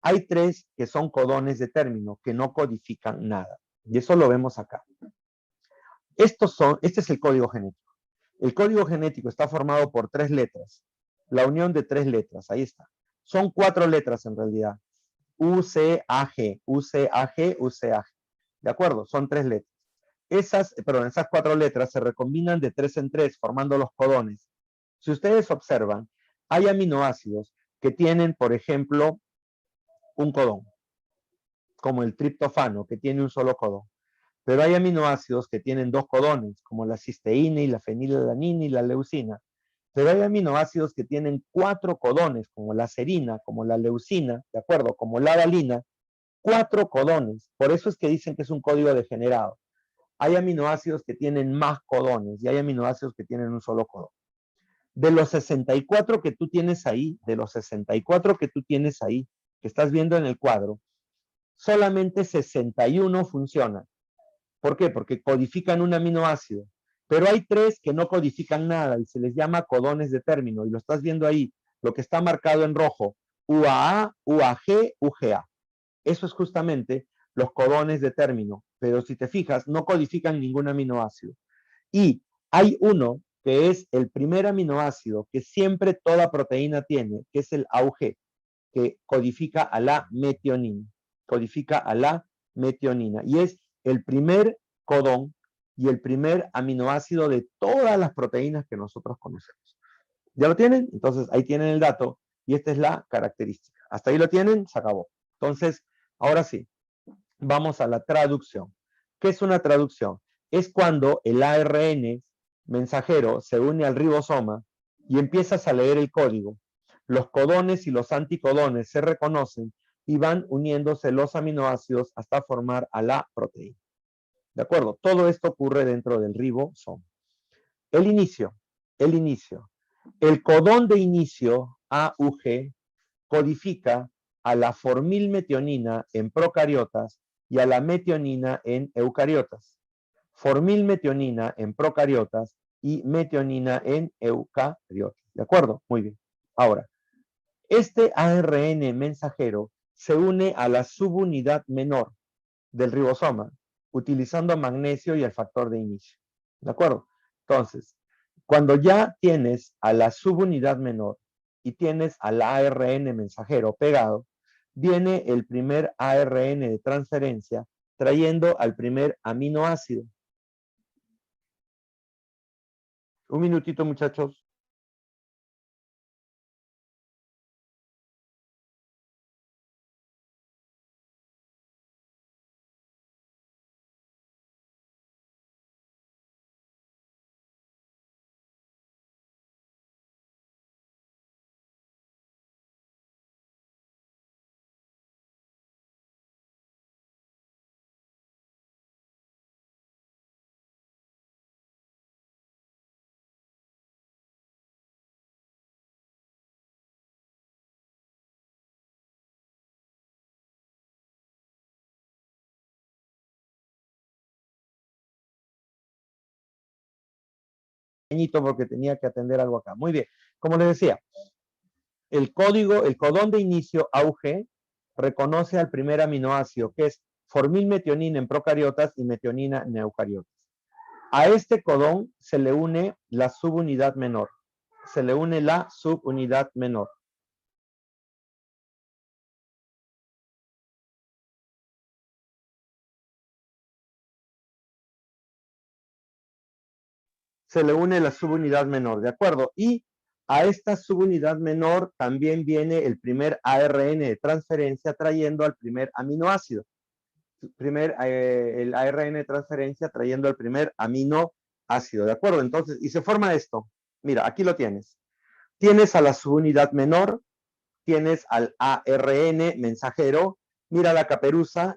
Hay 3 que son codones de término, que no codifican nada. Y eso lo vemos acá. Este es el código genético. El código genético está formado por 3 letras. La unión de 3 letras, ahí está. Son 4 letras en realidad. UCAG, UCAG, UCAG. ¿De acuerdo? Son 3 letras. Esas 4 letras se recombinan de 3 en 3, formando los codones. Si ustedes observan, hay aminoácidos que tienen, por ejemplo, un codón, como el triptofano, que tiene un solo codón. Pero hay aminoácidos que tienen 2 codones, como la cisteína y la fenilalanina y la leucina. Pero hay aminoácidos que tienen 4 codones, como la serina, como la leucina, ¿de acuerdo? Como la valina, 4 codones. Por eso es que dicen que es un código degenerado. Hay aminoácidos que tienen más codones y hay aminoácidos que tienen un solo codón. De los 64 que tú tienes ahí, que estás viendo en el cuadro, solamente 61 funcionan. ¿Por qué? Porque codifican un aminoácido. Pero hay 3 que no codifican nada y se les llama codones de término. Y lo estás viendo ahí, lo que está marcado en rojo, UAA, UAG, UGA. Eso es justamente los codones de término. Pero si te fijas, no codifican ningún aminoácido. Y hay uno que es el primer aminoácido que siempre toda proteína tiene, que es el AUG, que codifica a la metionina. Codifica a la metionina. Y es el primer codón y el primer aminoácido de todas las proteínas que nosotros conocemos. ¿Ya lo tienen? Entonces ahí tienen el dato y esta es la característica. Hasta ahí lo tienen, se acabó. Entonces, ahora sí, vamos a la traducción. ¿Qué es una traducción? Es cuando el ARN mensajero se une al ribosoma y empiezas a leer el código. Los codones y los anticodones se reconocen y van uniéndose los aminoácidos hasta formar a la proteína. ¿De acuerdo? Todo esto ocurre dentro del ribosoma. El inicio. El codón de inicio, AUG, codifica a la formilmetionina en procariotas y a la metionina en eucariotas. Formilmetionina en procariotas y metionina en eucariotas. ¿De acuerdo? Muy bien. Ahora, este ARN mensajero se une a la subunidad menor del ribosoma, utilizando magnesio y el factor de inicio. ¿De acuerdo? Entonces, cuando ya tienes a la subunidad menor y tienes al ARN mensajero pegado, viene el primer ARN de transferencia trayendo al primer aminoácido. Un minutito, muchachos. Porque tenía que atender algo acá. Muy bien. Como les decía, el codón de inicio AUG reconoce al primer aminoácido, que es formilmetionina en procariotas y metionina en eucariotas. A este codón se le une la subunidad menor. Se le une la subunidad menor. Se le une la subunidad menor, ¿de acuerdo? Y a esta subunidad menor también viene el primer ARN de transferencia trayendo al primer aminoácido. El ARN de transferencia trayendo al primer aminoácido, ¿de acuerdo? Entonces, y se forma esto. Mira, aquí lo tienes. Tienes a la subunidad menor, tienes al ARN mensajero. Mira la caperuza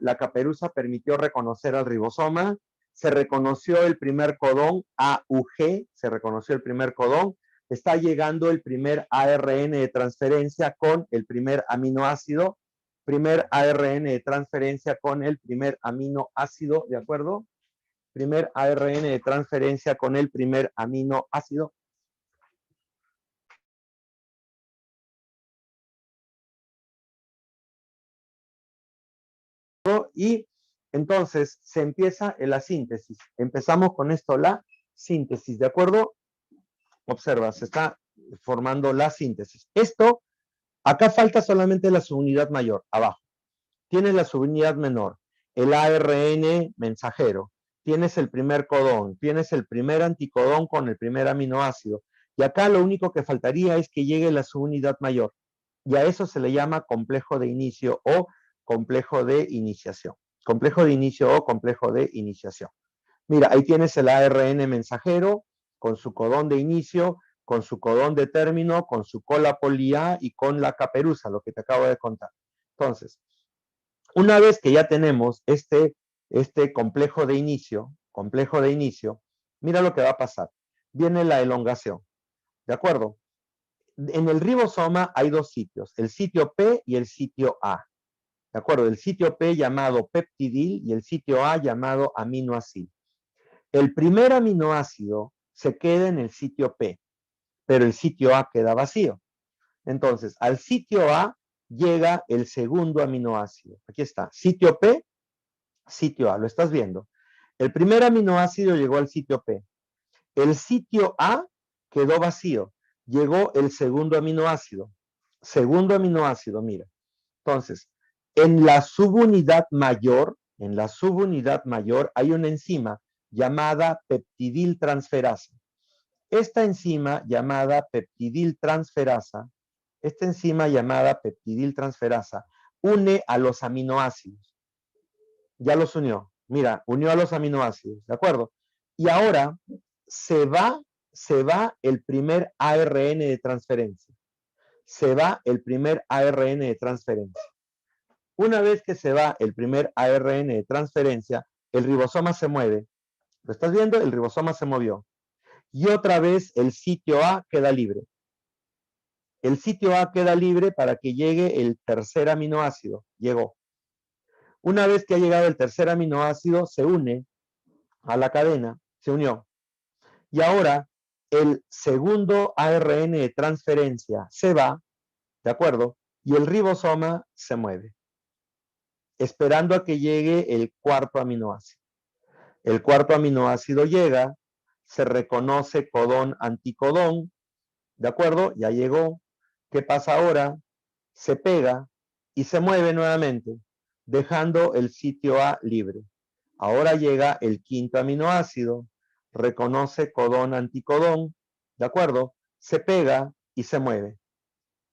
permitió reconocer al ribosoma. Se reconoció el primer codón AUG, se reconoció el primer codón. Está llegando el primer ARN de transferencia con el primer aminoácido. Primer ARN de transferencia con el primer aminoácido, ¿de acuerdo? Primer ARN de transferencia con el primer aminoácido. Y entonces se empieza la síntesis. Empezamos con esto, la síntesis, ¿de acuerdo? Observa, se está formando la síntesis. Esto, acá falta solamente la subunidad mayor, abajo. Tienes la subunidad menor, el ARN mensajero, tienes el primer codón, tienes el primer anticodón con el primer aminoácido. Y acá lo único que faltaría es que llegue la subunidad mayor. Y a eso se le llama complejo de inicio o complejo de iniciación. Complejo de inicio o complejo de iniciación. Mira, ahí tienes el ARN mensajero con su codón de inicio, con su codón de término, con su cola poli A y con la caperuza, lo que te acabo de contar. Entonces, una vez que ya tenemos este complejo de inicio, mira lo que va a pasar. Viene la elongación, ¿de acuerdo? En el ribosoma hay dos sitios, el sitio P y el sitio A. ¿De acuerdo? El sitio P llamado peptidil y el sitio A llamado aminoácido. El primer aminoácido se queda en el sitio P, pero el sitio A queda vacío. Entonces, al sitio A llega el segundo aminoácido. Aquí está, sitio P, sitio A, lo estás viendo. El primer aminoácido llegó al sitio P. El sitio A quedó vacío. Llegó el segundo aminoácido. Segundo aminoácido, mira. Entonces, en la subunidad mayor hay una enzima llamada peptidiltransferasa. Esta enzima llamada peptidiltransferasa une a los aminoácidos. Ya los unió. Mira, unió a los aminoácidos, ¿de acuerdo? Y ahora se va el primer ARN de transferencia. Una vez que se va el primer ARN de transferencia, el ribosoma se mueve. ¿Lo estás viendo? El ribosoma se movió. Y otra vez el sitio A queda libre. El sitio A queda libre para que llegue el tercer aminoácido. Llegó. Una vez que ha llegado el tercer aminoácido, se une a la cadena, se unió. Y ahora el segundo ARN de transferencia se va, ¿de acuerdo? Y el ribosoma se mueve, esperando a que llegue el cuarto aminoácido. El cuarto aminoácido llega, se reconoce codón anticodón, ¿de acuerdo? Ya llegó. ¿Qué pasa ahora? Se pega y se mueve nuevamente, dejando el sitio A libre. Ahora llega el quinto aminoácido, reconoce codón anticodón, ¿de acuerdo? Se pega y se mueve.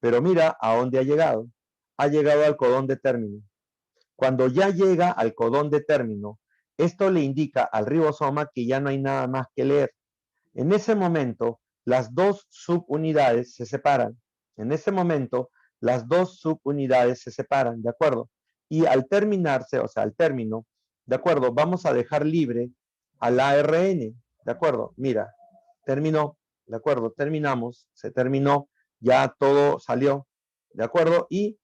Pero mira a dónde ha llegado. Ha llegado al codón de término. Cuando ya llega al codón de término, esto le indica al ribosoma que ya no hay nada más que leer. En ese momento, las dos subunidades se separan. En ese momento, las dos subunidades se separan, ¿de acuerdo? Y al terminarse, o sea, al término, ¿de acuerdo? Vamos a dejar libre al ARN, ¿de acuerdo? Mira, terminó, ¿de acuerdo? Terminamos, se terminó, ya todo salió, ¿de acuerdo? Y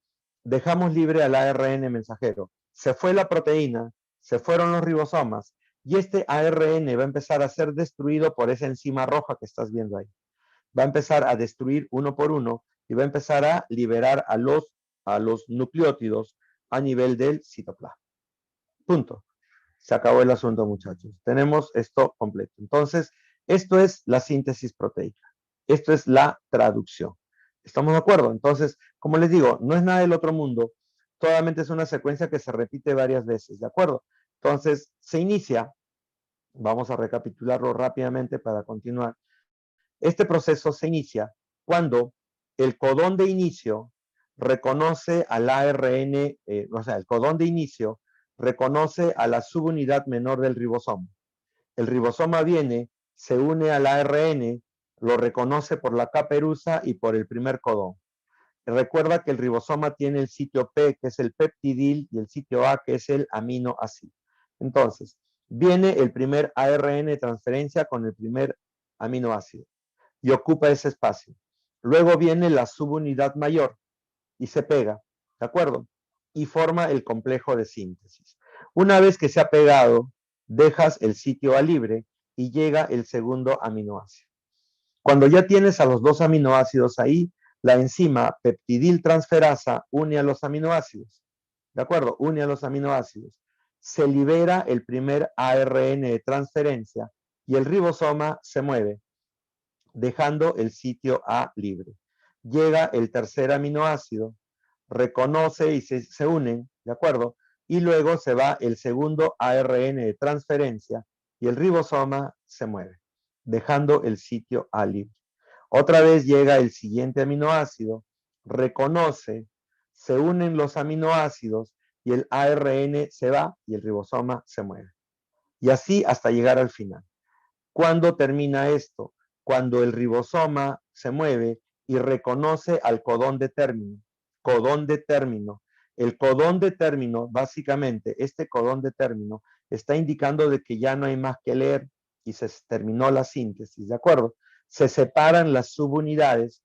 dejamos libre al ARN mensajero. Se fue la proteína, se fueron los ribosomas, y este ARN va a empezar a ser destruido por esa enzima roja que estás viendo ahí. Va a empezar a destruir uno por uno y va a empezar a liberar a los nucleótidos a nivel del citoplasma. Punto. Se acabó el asunto, muchachos. Tenemos esto completo. Entonces, esto es la síntesis proteica. Esto es la traducción. ¿Estamos de acuerdo? Entonces, como les digo, no es nada del otro mundo. Solamente es una secuencia que se repite varias veces, ¿de acuerdo? Entonces, se inicia, vamos a recapitularlo rápidamente para continuar. Este proceso se inicia cuando el codón de inicio reconoce al ARN, o sea, el codón de inicio reconoce a la subunidad menor del ribosoma. El ribosoma viene, se une al ARN, lo reconoce por la caperuza y por el primer codón. Recuerda que el ribosoma tiene el sitio P, que es el peptidil, y el sitio A, que es el aminoácido. Entonces, viene el primer ARN de transferencia con el primer aminoácido y ocupa ese espacio. Luego viene la subunidad mayor y se pega, ¿de acuerdo? Y forma el complejo de síntesis. Una vez que se ha pegado, dejas el sitio A libre y llega el segundo aminoácido. Cuando ya tienes a los dos aminoácidos ahí, la enzima peptidiltransferasa une a los aminoácidos. ¿De acuerdo? Une a los aminoácidos. Se libera el primer ARN de transferencia y el ribosoma se mueve, dejando el sitio A libre. Llega el tercer aminoácido, reconoce y se unen, ¿de acuerdo? Y luego se va el segundo ARN de transferencia y el ribosoma se mueve, dejando el sitio A libre. Otra vez llega el siguiente aminoácido, reconoce, se unen los aminoácidos y el ARN se va y el ribosoma se mueve. Y así hasta llegar al final. ¿Cuándo termina esto? Cuando el ribosoma se mueve y reconoce al codón de término. Codón de término. El codón de término, básicamente, este codón de término está indicando de que ya no hay más que leer y se terminó la síntesis, ¿de acuerdo? Se separan las subunidades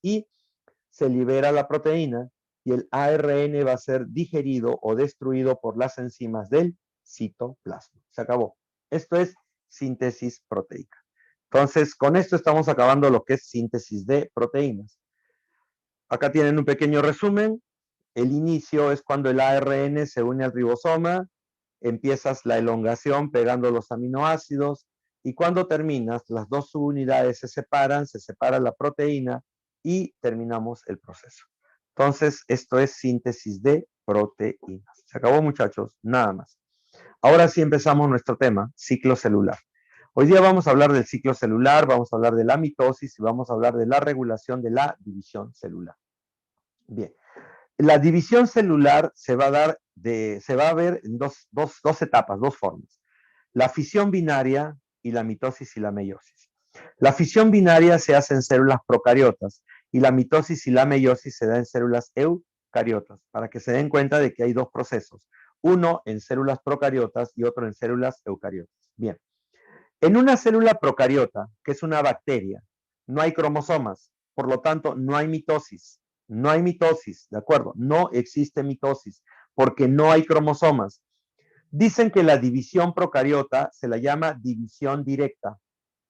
y se libera la proteína y el ARN va a ser digerido o destruido por las enzimas del citoplasma. Se acabó. Esto es síntesis proteica. Entonces, con esto estamos acabando lo que es síntesis de proteínas. Acá tienen un pequeño resumen. El inicio es cuando el ARN se une al ribosoma, empiezas la elongación pegando los aminoácidos y cuando terminas, las dos subunidades se separa la proteína y terminamos el proceso. Entonces, esto es síntesis de proteínas. Se acabó, muchachos, nada más. Ahora sí empezamos nuestro tema, ciclo celular. Hoy día vamos a hablar del ciclo celular, vamos a hablar de la mitosis y vamos a hablar de la regulación de la división celular. Bien, la división celular se va a ver en dos etapas, dos formas. La fisión binaria y la mitosis y la meiosis. La fisión binaria se hace en células procariotas y la mitosis y la meiosis se da en células eucariotas, para que se den cuenta de que hay dos procesos. Uno en células procariotas y otro en células eucariotas. Bien, en una célula procariota, que es una bacteria, no hay cromosomas, por lo tanto no hay mitosis. No hay mitosis, ¿de acuerdo? No existe mitosis, porque no hay cromosomas. Dicen que la división procariota se la llama división directa.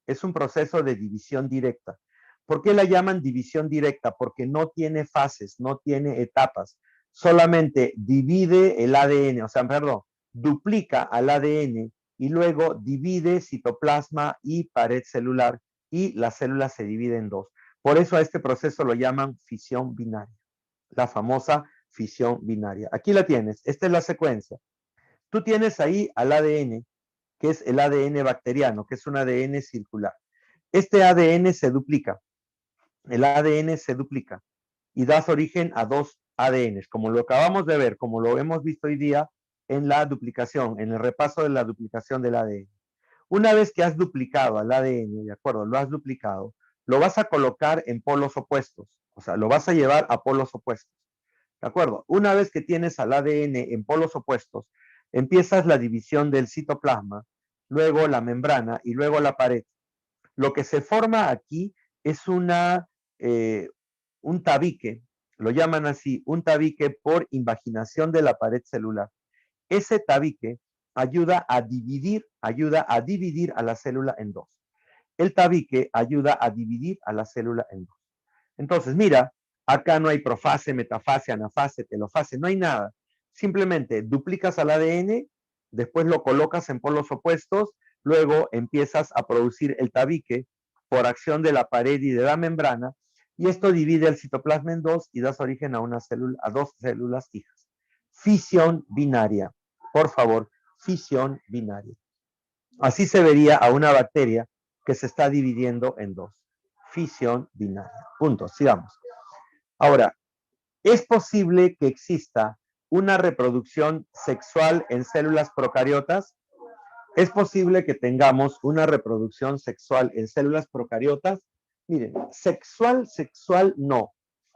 Es un proceso de división directa. ¿Por qué la llaman división directa? Porque no tiene fases, no tiene etapas. Solamente divide el ADN, duplica al ADN y luego divide citoplasma y pared celular y la célula se divide en dos. Por eso a este proceso lo llaman fisión binaria, la famosa fisión binaria. Aquí la tienes, esta es la secuencia. Tú tienes ahí al ADN, que es el ADN bacteriano, que es un ADN circular. este ADN se duplica. El ADN se duplica y das origen a dos ADNs, como lo acabamos de ver, como lo hemos visto hoy día en la duplicación, en el repaso de la duplicación del ADN. Una vez que has duplicado al ADN, ¿de acuerdo? Lo has duplicado, lo vas a colocar en polos opuestos, o sea, lo vas a llevar a polos opuestos, ¿de acuerdo? Una vez que tienes al ADN en polos opuestos, empiezas la división del citoplasma, luego la membrana y luego la pared. Lo que se forma aquí es un tabique, lo llaman así, un tabique por invaginación de la pared celular. Ese tabique ayuda a dividir a la célula en dos. El tabique ayuda a dividir a la célula en dos. Entonces, mira, acá no hay profase, metafase, anafase, telofase, no hay nada. Simplemente duplicas al ADN, después lo colocas en polos opuestos, luego empiezas a producir el tabique por acción de la pared y de la membrana, y esto divide el citoplasma en dos y das origen a dos células hijas. Fisión binaria. Por favor, fisión binaria. Así se vería a una bacteria que se está dividiendo en dos. Fisión binaria. Punto. Sigamos. Ahora, ¿es posible que exista una reproducción sexual en células procariotas? ¿Es posible que tengamos una reproducción sexual en células procariotas? Miren, sexual no,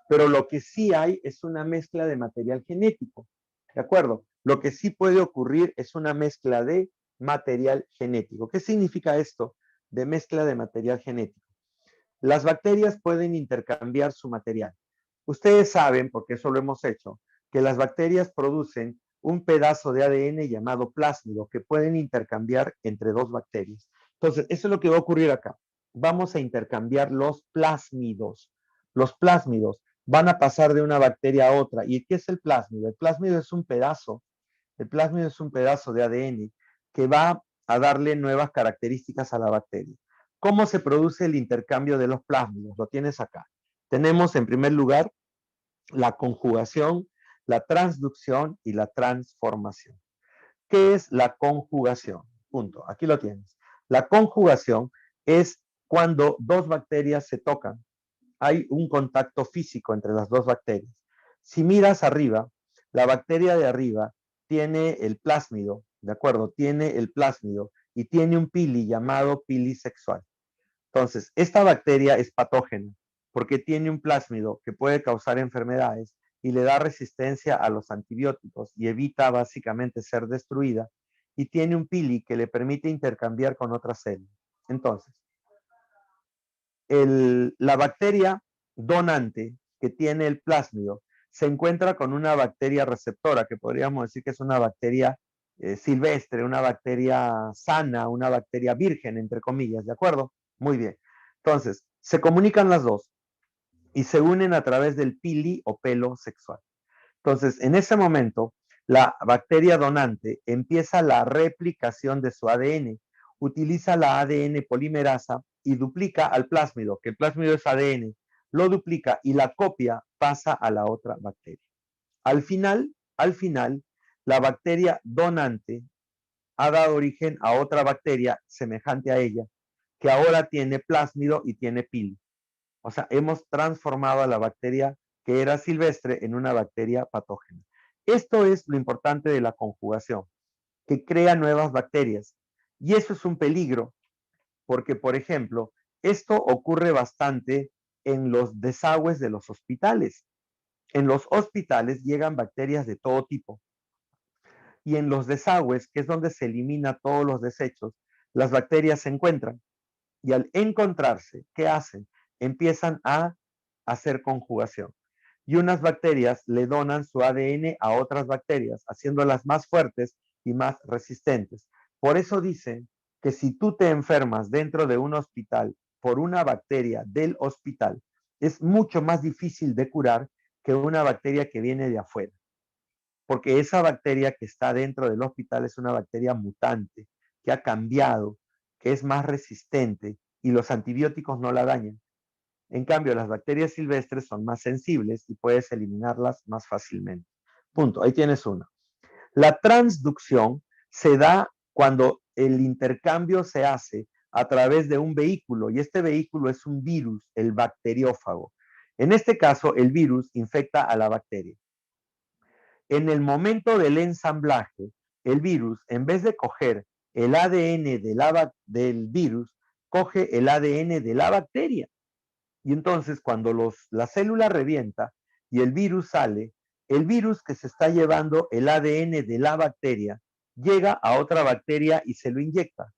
pero lo que sí hay es una mezcla de material genético, ¿de acuerdo? Lo que sí puede ocurrir es una mezcla de material genético. ¿Qué significa esto de mezcla de material genético? Las bacterias pueden intercambiar su material. Ustedes saben, porque eso lo hemos hecho, que las bacterias producen un pedazo de ADN llamado plásmido que pueden intercambiar entre dos bacterias. Entonces, eso es lo que va a ocurrir acá. Vamos a intercambiar los plásmidos. Los plásmidos van a pasar de una bacteria a otra. ¿Y qué es el plásmido? El plásmido es un pedazo de ADN que va a darle nuevas características a la bacteria. ¿Cómo se produce el intercambio de los plásmidos? Lo tienes acá. Tenemos en primer lugar la conjugación, la transducción y la transformación. ¿Qué es la conjugación? Punto. Aquí lo tienes. La conjugación es cuando dos bacterias se tocan. Hay un contacto físico entre las dos bacterias. Si miras arriba, la bacteria de arriba tiene el plásmido, ¿de acuerdo? Tiene el plásmido y tiene un pili llamado pili sexual. Entonces, esta bacteria es patógena porque tiene un plásmido que puede causar enfermedades y le da resistencia a los antibióticos y evita básicamente ser destruida, y tiene un pili que le permite intercambiar con otras células. Entonces, la bacteria donante que tiene el plásmido se encuentra con una bacteria receptora, que podríamos decir que es una bacteria silvestre, una bacteria sana, una bacteria virgen, entre comillas, ¿de acuerdo? Muy bien. Entonces, se comunican las dos y se unen a través del pili o pelo sexual. Entonces, en ese momento, la bacteria donante empieza la replicación de su ADN, utiliza la ADN polimerasa y duplica al plásmido, que el plásmido es ADN, lo duplica y la copia pasa a la otra bacteria. Al final, la bacteria donante ha dado origen a otra bacteria semejante a ella, que ahora tiene plásmido y tiene pili. O sea, hemos transformado a la bacteria que era silvestre en una bacteria patógena. Esto es lo importante de la conjugación, que crea nuevas bacterias. Y eso es un peligro, porque, por ejemplo, esto ocurre bastante en los desagües de los hospitales. En los hospitales llegan bacterias de todo tipo. Y en los desagües, que es donde se elimina todos los desechos, las bacterias se encuentran. Y al encontrarse, ¿qué hacen? Empiezan a hacer conjugación. Y unas bacterias le donan su ADN a otras bacterias, haciéndolas más fuertes y más resistentes. Por eso dicen que si tú te enfermas dentro de un hospital por una bacteria del hospital, es mucho más difícil de curar que una bacteria que viene de afuera. Porque esa bacteria que está dentro del hospital es una bacteria mutante, que ha cambiado, que es más resistente y los antibióticos no la dañan. En cambio, las bacterias silvestres son más sensibles y puedes eliminarlas más fácilmente. Punto. Ahí tienes una. La transducción se da cuando el intercambio se hace a través de un vehículo, y este vehículo es un virus, el bacteriófago. En este caso, el virus infecta a la bacteria. En el momento del ensamblaje, el virus, en vez de coger el ADN del virus, coge el ADN de la bacteria. Y entonces, cuando la célula revienta y el virus sale, el virus que se está llevando el ADN de la bacteria llega a otra bacteria y se lo inyecta.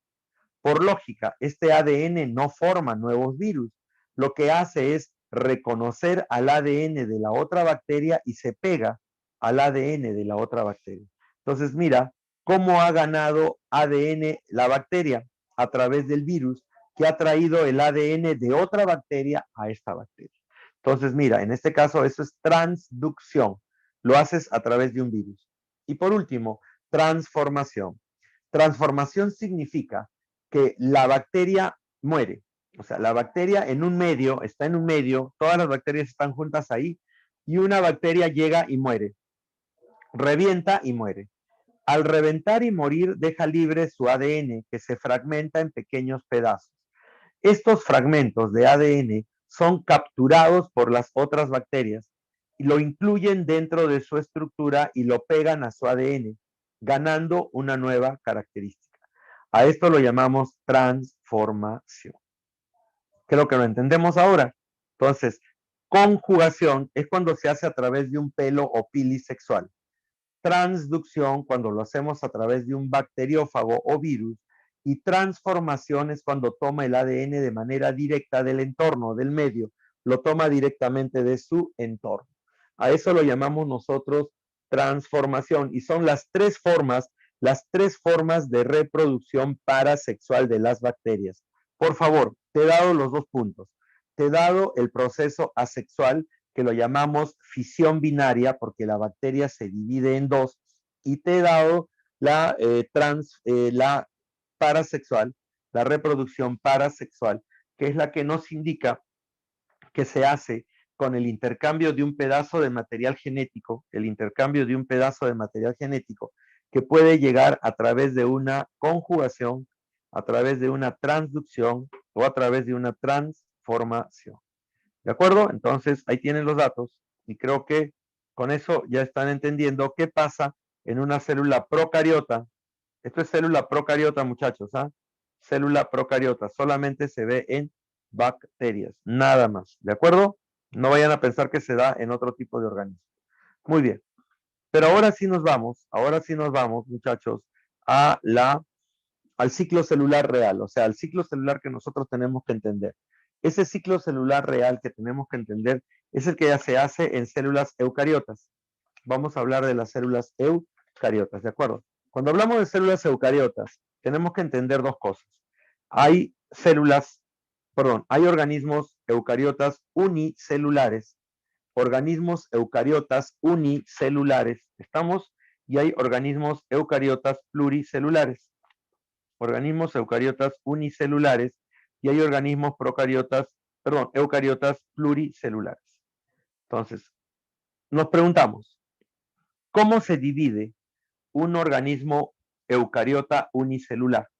Por lógica, este ADN no forma nuevos virus. Lo que hace es reconocer al ADN de la otra bacteria y se pega al ADN de la otra bacteria. Entonces, mira cómo ha ganado ADN la bacteria a través del virus que ha traído el ADN de otra bacteria a esta bacteria. Entonces, mira, en este caso eso es transducción. Lo haces a través de un virus. Y por último, transformación. Transformación significa que la bacteria muere. O sea, la bacteria está en un medio, todas las bacterias están juntas ahí, y una bacteria llega y muere. Revienta y muere. Al reventar y morir, deja libre su ADN, que se fragmenta en pequeños pedazos. Estos fragmentos de ADN son capturados por las otras bacterias y lo incluyen dentro de su estructura y lo pegan a su ADN, ganando una nueva característica. A esto lo llamamos transformación. Creo que lo entendemos ahora. Entonces, conjugación es cuando se hace a través de un pelo o pili sexual. Transducción cuando lo hacemos a través de un bacteriófago o virus. Y transformación es cuando toma el ADN de manera directa del entorno, del medio. Lo toma directamente de su entorno. A eso lo llamamos nosotros transformación. Y son las tres formas de reproducción parasexual de las bacterias. Por favor, te he dado los dos puntos. Te he dado el proceso asexual, que lo llamamos fisión binaria, porque la bacteria se divide en dos, y te he dado la parasexual, la reproducción parasexual, que es la que nos indica que se hace con el intercambio de un pedazo de material genético, que puede llegar a través de una conjugación, a través de una transducción o a través de una transformación. ¿De acuerdo? Entonces, ahí tienen los datos y creo que con eso ya están entendiendo qué pasa en una célula procariota. Esto es célula procariota, muchachos, ¿ah? Célula procariota, solamente se ve en bacterias, nada más, ¿de acuerdo? No vayan a pensar que se da en otro tipo de organismo. Muy bien. Pero ahora sí nos vamos, muchachos, al ciclo celular real, o sea, al ciclo celular que nosotros tenemos que entender. Ese ciclo celular real que tenemos que entender es el que ya se hace en células eucariotas. Vamos a hablar de las células eucariotas, ¿de acuerdo? Cuando hablamos de células eucariotas, tenemos que entender dos cosas. Hay organismos eucariotas unicelulares, ¿estamos? Y hay organismos eucariotas pluricelulares, y hay organismos eucariotas pluricelulares. Entonces, nos preguntamos, ¿cómo se divide un organismo eucariota unicelular?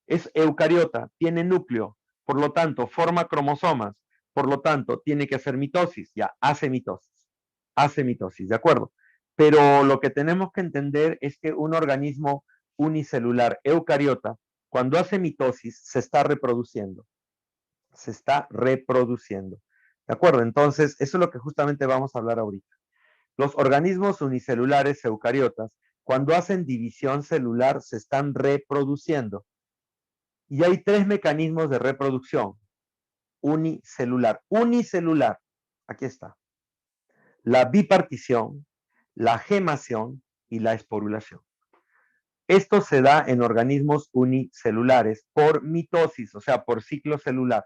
Es eucariota, tiene núcleo, por lo tanto, forma cromosomas, por lo tanto, tiene que hacer mitosis, ya, hace mitosis, ¿de acuerdo? Pero lo que tenemos que entender es que un organismo unicelular eucariota, cuando hace mitosis, se está reproduciendo. ¿De acuerdo? Entonces, eso es lo que justamente vamos a hablar ahorita. Los organismos unicelulares eucariotas, cuando hacen división celular, se están reproduciendo. Y hay tres mecanismos de reproducción unicelular. Aquí está. La bipartición, la gemación y la esporulación. Esto se da en organismos unicelulares por mitosis, o sea, por ciclo celular.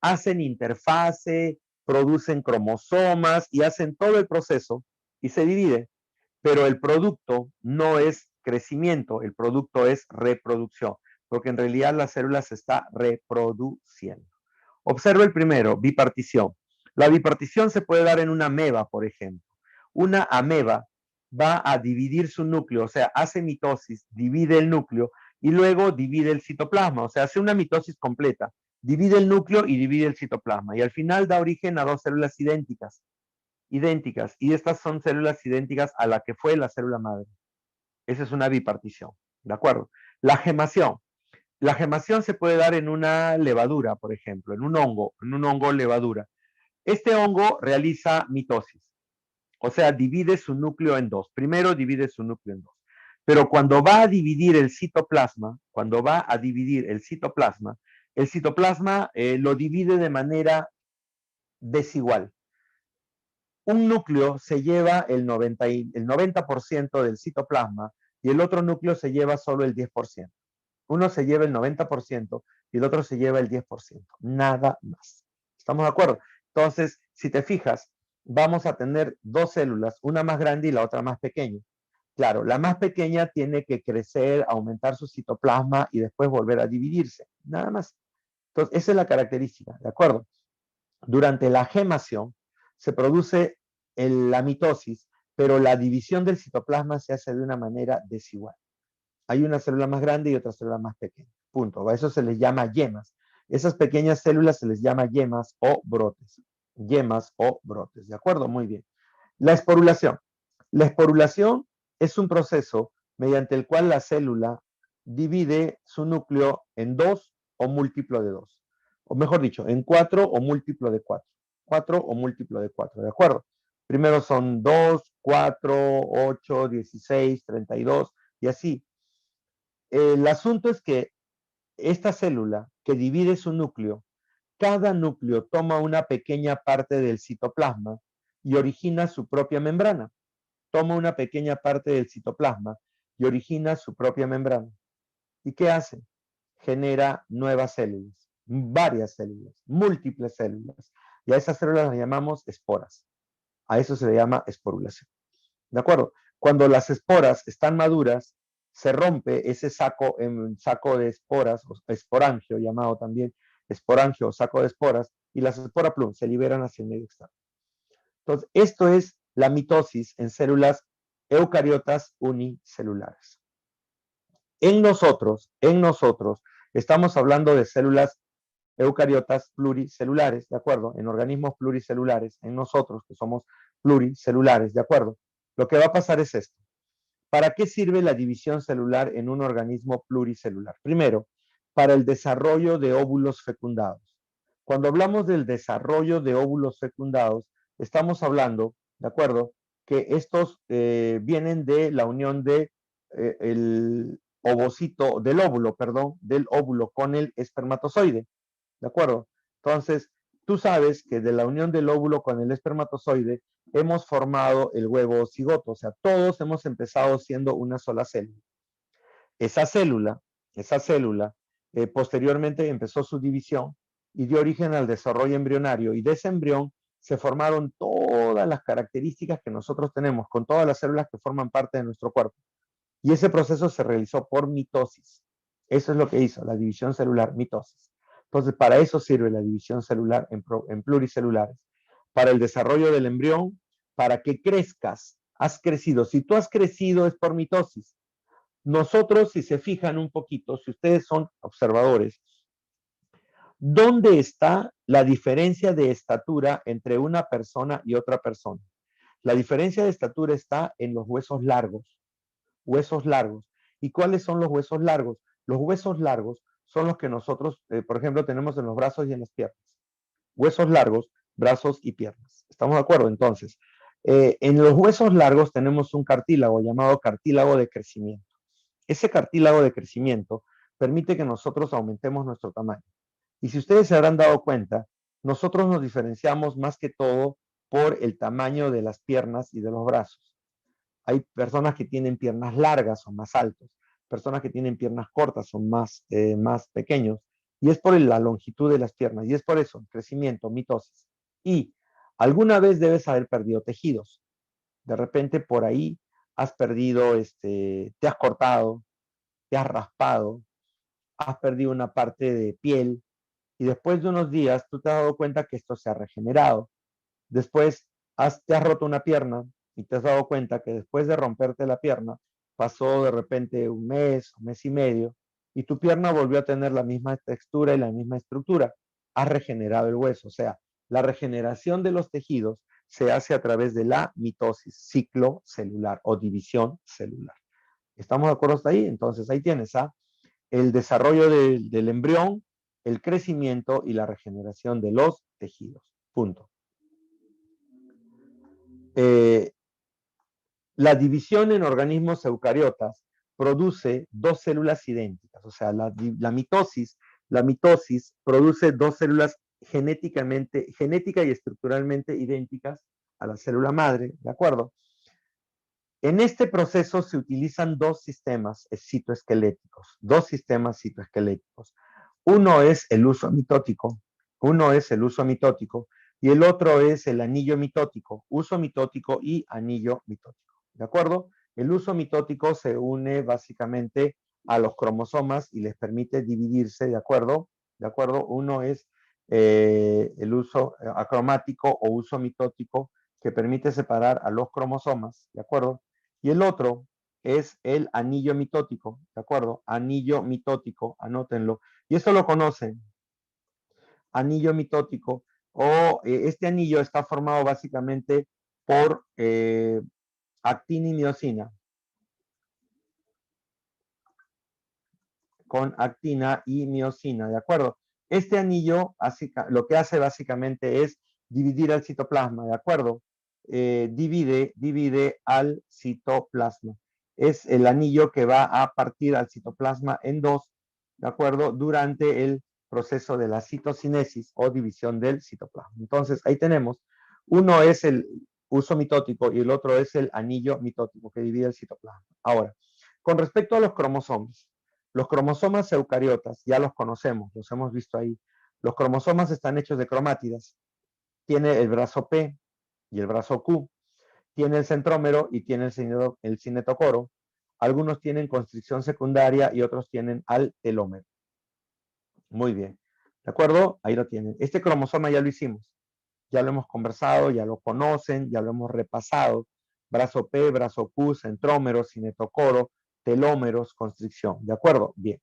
Hacen interfase, producen cromosomas y hacen todo el proceso y se divide. Pero el producto no es crecimiento, el producto es reproducción, porque en realidad la célula se está reproduciendo. Observa el primero, bipartición. La bipartición se puede dar en una ameba, por ejemplo. Una ameba va a dividir su núcleo, o sea, hace mitosis, divide el núcleo y luego divide el citoplasma, o sea, hace una mitosis completa, divide el núcleo y divide el citoplasma, y al final da origen a dos células idénticas, y estas son células idénticas a la que fue la célula madre. Esa es una bipartición, ¿de acuerdo? La gemación. La gemación se puede dar en una levadura, por ejemplo, en un hongo levadura. Este hongo realiza mitosis, o sea, divide su núcleo en dos. Primero divide su núcleo en dos. Pero cuando va a dividir el citoplasma, el citoplasma lo divide de manera desigual. Un núcleo se lleva el 90% del citoplasma y el otro núcleo se lleva solo el 10%. Uno se lleva el 90% y el otro se lleva el 10%. Nada más. ¿Estamos de acuerdo? Entonces, si te fijas, vamos a tener dos células, una más grande y la otra más pequeña. Claro, la más pequeña tiene que crecer, aumentar su citoplasma y después volver a dividirse. Nada más. Entonces, esa es la característica, ¿de acuerdo? Durante la gemación se produce la mitosis, pero la división del citoplasma se hace de una manera desigual. Hay una célula más grande y otra célula más pequeña. Punto. A eso se les llama yemas. Esas pequeñas células se les llama yemas o brotes. Yemas o brotes. ¿De acuerdo? Muy bien. La esporulación. La esporulación es un proceso mediante el cual la célula divide su núcleo en dos o múltiplo de dos. O mejor dicho, en cuatro o múltiplo de cuatro. Cuatro o múltiplo de cuatro. ¿De acuerdo? Primero son 2, 4, 8, 16, 32 y así. El asunto es que esta célula que divide su núcleo, cada núcleo toma una pequeña parte del citoplasma y origina su propia membrana. Toma una pequeña parte del citoplasma y origina su propia membrana. ¿Y qué hace? Genera nuevas células, varias células, múltiples células. Y a esas células las llamamos esporas. A eso se le llama esporulación. ¿De acuerdo? Cuando las esporas están maduras, se rompe ese saco en saco de esporas, o esporangio, llamado también esporangio o saco de esporas, y las esporas plum se liberan hacia el medio externo. Entonces, esto es la mitosis en células eucariotas unicelulares. En nosotros, estamos hablando de células eucariotas pluricelulares, ¿de acuerdo? En organismos pluricelulares, en nosotros que somos pluricelulares, ¿de acuerdo? Lo que va a pasar es esto. ¿Para qué sirve la división celular en un organismo pluricelular? Primero, para el desarrollo de óvulos fecundados. Cuando hablamos del desarrollo de óvulos fecundados, estamos hablando, ¿de acuerdo? Que estos vienen de la unión de el ovocito, del óvulo con el espermatozoide, ¿de acuerdo? Entonces, tú sabes que de la unión del óvulo con el espermatozoide hemos formado el huevo cigoto, o sea, todos hemos empezado siendo una sola célula. Esa célula, posteriormente empezó su división y dio origen al desarrollo embrionario, y de ese embrión se formaron todas las características que nosotros tenemos, con todas las células que forman parte de nuestro cuerpo. Y ese proceso se realizó por mitosis. Eso es lo que hizo la división celular, mitosis. Entonces, para eso sirve la división celular en pluricelulares. Para el desarrollo del embrión, para que crezcas. Has crecido. Si tú has crecido es por mitosis. Nosotros, si se fijan un poquito, si ustedes son observadores, ¿dónde está la diferencia de estatura entre una persona y otra persona? La diferencia de estatura está en los huesos largos. Huesos largos. ¿Y cuáles son los huesos largos? Los huesos largos son los que nosotros, por ejemplo, tenemos en los brazos y en las piernas. Huesos largos, brazos y piernas. ¿Estamos de acuerdo? Entonces, en los huesos largos tenemos un cartílago llamado cartílago de crecimiento. Ese cartílago de crecimiento permite que nosotros aumentemos nuestro tamaño. Y si ustedes se habrán dado cuenta, nosotros nos diferenciamos más que todo por el tamaño de las piernas y de los brazos. Hay personas que tienen piernas largas, son más altos. Personas que tienen piernas cortas son más pequeños. Y es por la longitud de las piernas. Y es por eso, crecimiento, mitosis. Y alguna vez debes haber perdido tejidos. De repente por ahí has perdido, te has cortado, te has raspado, has perdido una parte de piel. Y después de unos días tú te has dado cuenta que esto se ha regenerado. Después te has roto una pierna y te has dado cuenta que después de romperte la pierna, pasó de repente un mes y medio, y tu pierna volvió a tener la misma textura y la misma estructura. Has regenerado el hueso. O sea, la regeneración de los tejidos se hace a través de la mitosis, ciclo celular o división celular. ¿Estamos de acuerdo hasta ahí? Entonces ahí tienes el desarrollo del embrión, el crecimiento y la regeneración de los tejidos. Punto. La división en organismos eucariotas produce dos células idénticas. O sea, la mitosis produce dos células genética y estructuralmente idénticas a la célula madre, ¿de acuerdo? En este proceso se utilizan dos sistemas citoesqueléticos. Uno es el uso mitótico, y el otro es el anillo mitótico, uso mitótico y anillo mitótico. ¿De acuerdo? El uso mitótico se une básicamente a los cromosomas y les permite dividirse, ¿de acuerdo? ¿De acuerdo? Uno es el uso acromático o uso mitótico que permite separar a los cromosomas, ¿de acuerdo? Y el otro es el anillo mitótico, ¿de acuerdo? Anillo mitótico, anótenlo. Y eso lo conocen. Anillo mitótico, este anillo está formado básicamente por actina y miosina. Con actina y miosina, ¿de acuerdo? Este anillo lo que hace básicamente es dividir al citoplasma, ¿de acuerdo? Divide al citoplasma. Es el anillo que va a partir al citoplasma en dos, ¿de acuerdo? Durante el proceso de la citocinesis o división del citoplasma. Entonces, ahí tenemos, uno es el uso mitótico y el otro es el anillo mitótico que divide el citoplasma. Ahora, con respecto a los cromosomas eucariotas, ya los conocemos, los hemos visto ahí. Los cromosomas están hechos de cromátidas. Tiene el brazo P y el brazo Q. Tiene el centrómero y tiene el cinetocoro. Algunos tienen constricción secundaria y otros tienen al telómero. Muy bien. ¿De acuerdo? Ahí lo tienen. Este cromosoma ya lo hicimos. Ya lo hemos conversado, ya lo conocen, ya lo hemos repasado. Brazo P, brazo Q, centrómero, cinetocoro, telómeros, constricción. ¿De acuerdo? Bien.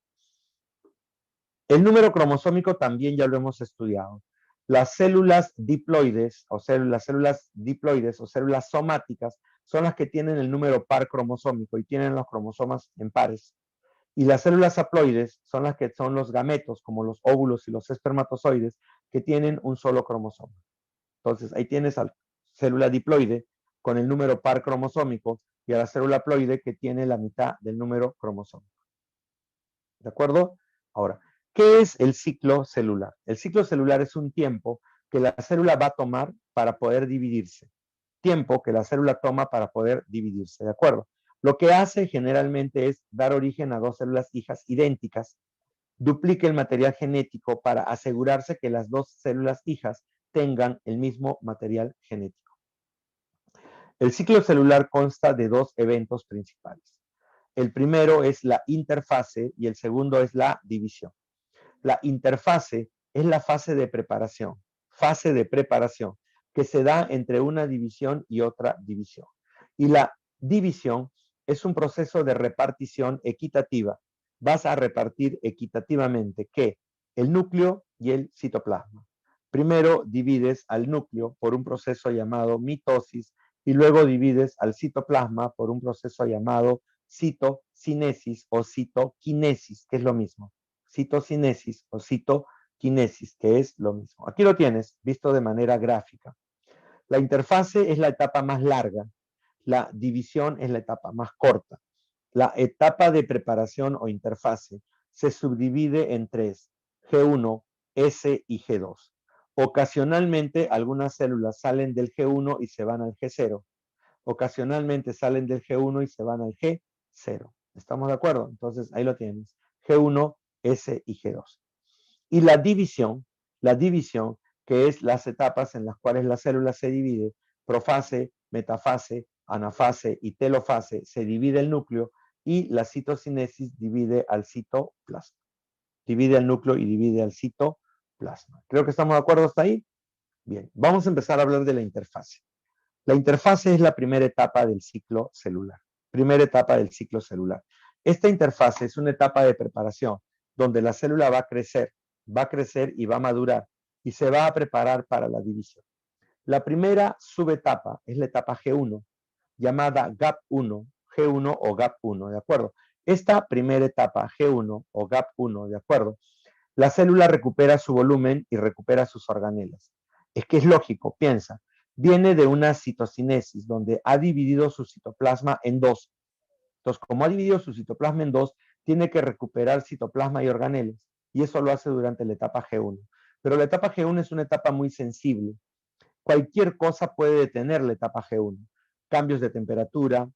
El número cromosómico también ya lo hemos estudiado. Las células diploides o células somáticas son las que tienen el número par cromosómico y tienen los cromosomas en pares. Y las células haploides son las que son los gametos, como los óvulos y los espermatozoides, que tienen un solo cromosoma. Entonces, ahí tienes a la célula diploide con el número par cromosómico y a la célula haploide que tiene la mitad del número cromosómico. ¿De acuerdo? Ahora, ¿qué es el ciclo celular? El ciclo celular es un tiempo que la célula va a tomar para poder dividirse. Tiempo que la célula toma para poder dividirse, ¿de acuerdo? Lo que hace generalmente es dar origen a dos células hijas idénticas, duplica el material genético para asegurarse que las dos células hijas tengan el mismo material genético. El ciclo celular consta de dos eventos principales. El primero es la interfase y el segundo es la división. La interfase es la fase de preparación que se da entre una división y otra división. Y la división es un proceso de repartición equitativa. Vas a repartir equitativamente ¿qué? El núcleo y el citoplasma. Primero divides al núcleo por un proceso llamado mitosis y luego divides al citoplasma por un proceso llamado citocinesis o citoquinesis, que es lo mismo. Citocinesis o citoquinesis, que es lo mismo. Aquí lo tienes, visto de manera gráfica. La interfase es la etapa más larga, la división es la etapa más corta. La etapa de preparación o interfase se subdivide en tres, G1, S y G2. Ocasionalmente algunas células salen del G1 y se van al G0. Ocasionalmente salen del G1 y se van al G0. ¿Estamos de acuerdo? Entonces ahí lo tienes. G1, S y G2. Y la división, que es las etapas en las cuales la célula se divide, profase, metafase, anafase y telofase, se divide el núcleo y la citocinesis divide al citoplasma. Divide al núcleo y divide al citoplasma. Creo que estamos de acuerdo hasta ahí. Bien, vamos a empezar a hablar de la interfase. La interfase es la primera etapa del ciclo celular. Esta interfase es una etapa de preparación donde la célula va a crecer y va a madurar y se va a preparar para la división. La primera subetapa es la etapa G1, llamada GAP1, G1 o GAP1, ¿de acuerdo? Esta primera etapa, G1 o GAP1, ¿de acuerdo? La célula recupera su volumen y recupera sus organelas. Es que es lógico, piensa. Viene de una citocinesis, donde ha dividido su citoplasma en dos. Entonces, como ha dividido su citoplasma en dos, tiene que recuperar citoplasma y organelas. Y eso lo hace durante la etapa G1. Pero la etapa G1 es una etapa muy sensible. Cualquier cosa puede detener la etapa G1. Cambios de temperatura,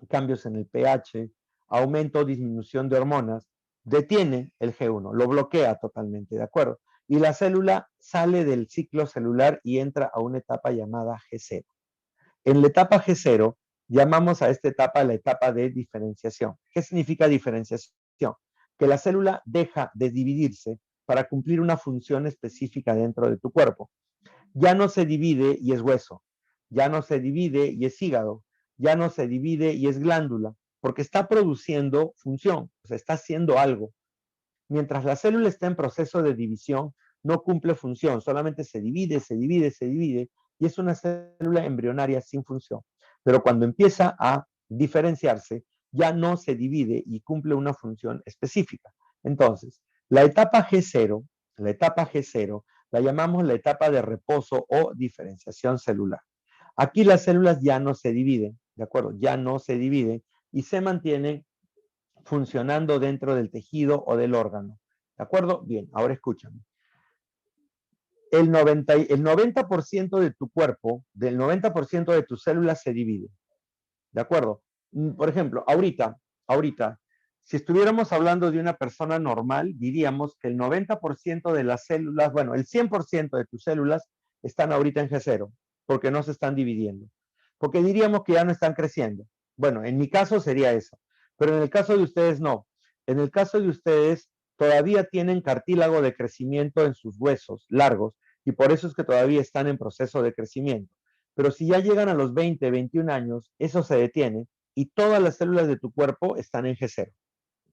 cambios en el pH, aumento o disminución de hormonas, detiene el G1, lo bloquea totalmente, ¿de acuerdo? Y la célula sale del ciclo celular y entra a una etapa llamada G0. En la etapa G0 llamamos a esta etapa la etapa de diferenciación. ¿Qué significa diferenciación? Que la célula deja de dividirse para cumplir una función específica dentro de tu cuerpo. Ya no se divide y es hueso, ya no se divide y es hígado, ya no se divide y es glándula, porque está produciendo función, o sea, está haciendo algo. Mientras la célula está en proceso de división, no cumple función, solamente se divide, y es una célula embrionaria sin función. Pero cuando empieza a diferenciarse, ya no se divide y cumple una función específica. Entonces, la etapa G0 la llamamos la etapa de reposo o diferenciación celular. Aquí las células ya no se dividen, ¿de acuerdo? Ya no se dividen y se mantienen funcionando dentro del tejido o del órgano. ¿De acuerdo? Bien, ahora escúchame. El 90% de tu cuerpo, del 90% de tus células se divide. ¿De acuerdo? Por ejemplo, ahorita, si estuviéramos hablando de una persona normal, diríamos que el 90% de las células, bueno, el 100% de tus células están ahorita en G0, porque no se están dividiendo. Porque diríamos que ya no están creciendo. Bueno, en mi caso sería eso. Pero en el caso de ustedes no. En el caso de ustedes todavía tienen cartílago de crecimiento en sus huesos largos y por eso es que todavía están en proceso de crecimiento. Pero si ya llegan a los 20, 21 años, eso se detiene y todas las células de tu cuerpo están en G0.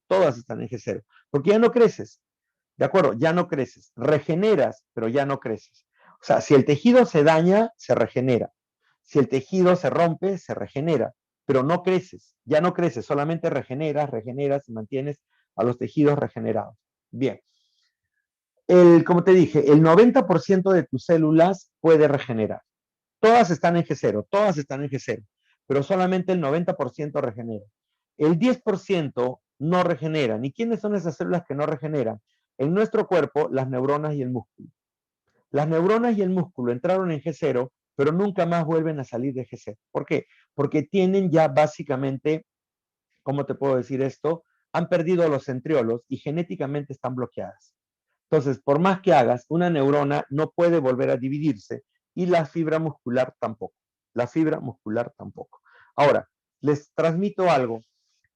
Todas están en G0. Porque ya no creces. ¿De acuerdo? Ya no creces. Regeneras, pero ya no creces. O sea, si el tejido se daña, se regenera. Si el tejido se rompe, se regenera. Pero no creces. Ya no creces. Solamente regeneras y mantienes a los tejidos regenerados. Bien. Como te dije, el 90% de tus células puede regenerar. Todas están en G0, pero solamente el 90% regenera. El 10% no regeneran. ¿Y quiénes son esas células que no regeneran? En nuestro cuerpo, las neuronas y el músculo. Las neuronas y el músculo entraron en G0, pero nunca más vuelven a salir de G0. ¿Por qué? Porque tienen ya básicamente, ¿cómo te puedo decir esto? Han perdido los centriolos y genéticamente están bloqueadas. Entonces, por más que hagas, una neurona no puede volver a dividirse y la fibra muscular tampoco. Ahora, les transmito algo.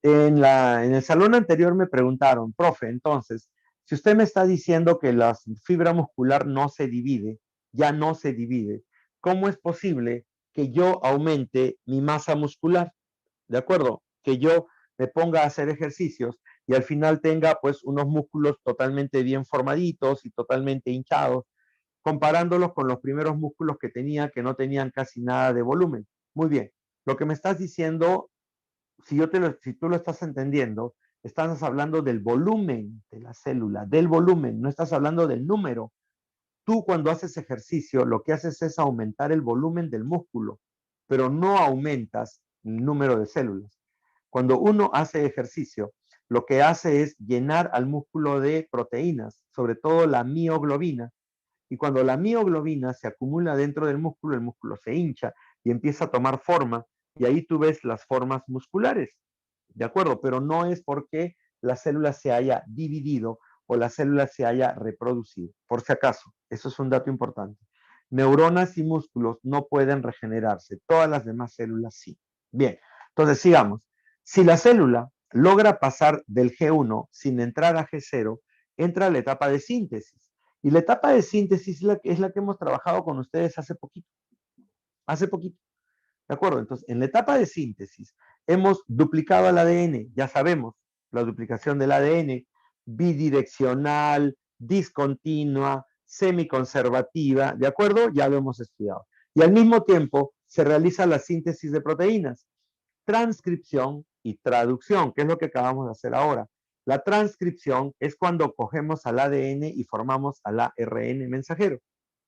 En el salón anterior me preguntaron, profe, entonces, si usted me está diciendo que la fibra muscular no se divide, ya no se divide, ¿cómo es posible que yo aumente mi masa muscular? ¿De acuerdo? Que yo me ponga a hacer ejercicios y al final tenga pues unos músculos totalmente bien formaditos y totalmente hinchados, comparándolos con los primeros músculos que tenía que no tenían casi nada de volumen. Muy bien, lo que me estás diciendo, si tú lo estás entendiendo, estás hablando del volumen de la célula, del volumen, no estás hablando del número. Tú cuando haces ejercicio, lo que haces es aumentar el volumen del músculo, pero no aumentas el número de células. Cuando uno hace ejercicio, lo que hace es llenar al músculo de proteínas, sobre todo la mioglobina. Y cuando la mioglobina se acumula dentro del músculo, el músculo se hincha y empieza a tomar forma. Y ahí tú ves las formas musculares. ¿De acuerdo? Pero no es porque la célula se haya dividido o la célula se haya reproducido. Por si acaso, eso es un dato importante. Neuronas y músculos no pueden regenerarse. Todas las demás células sí. Bien, entonces sigamos. Si la célula logra pasar del G1 sin entrar a G0, entra a la etapa de síntesis. Y la etapa de síntesis es la que hemos trabajado con ustedes hace poquito. ¿De acuerdo? Entonces, en la etapa de síntesis hemos duplicado el ADN, ya sabemos, La duplicación del ADN, bidireccional, discontinua, semiconservativa, ¿de acuerdo? Ya lo hemos estudiado. Y al mismo tiempo se realiza la síntesis de proteínas, transcripción y traducción, que es lo que acabamos de hacer ahora. La transcripción es cuando cogemos al ADN y formamos al ARN mensajero.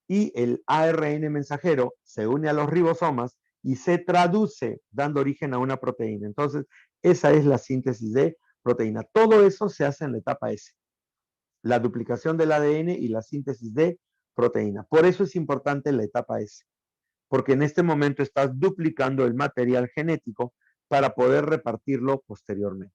Y el ARN mensajero se une a los ribosomas y se traduce dando origen a una proteína. Entonces, esa es la síntesis de proteína. Todo eso se hace en la etapa S. La duplicación del ADN y la síntesis de proteína. Por eso es importante la etapa S. Porque en este momento estás duplicando el material genético para poder repartirlo posteriormente.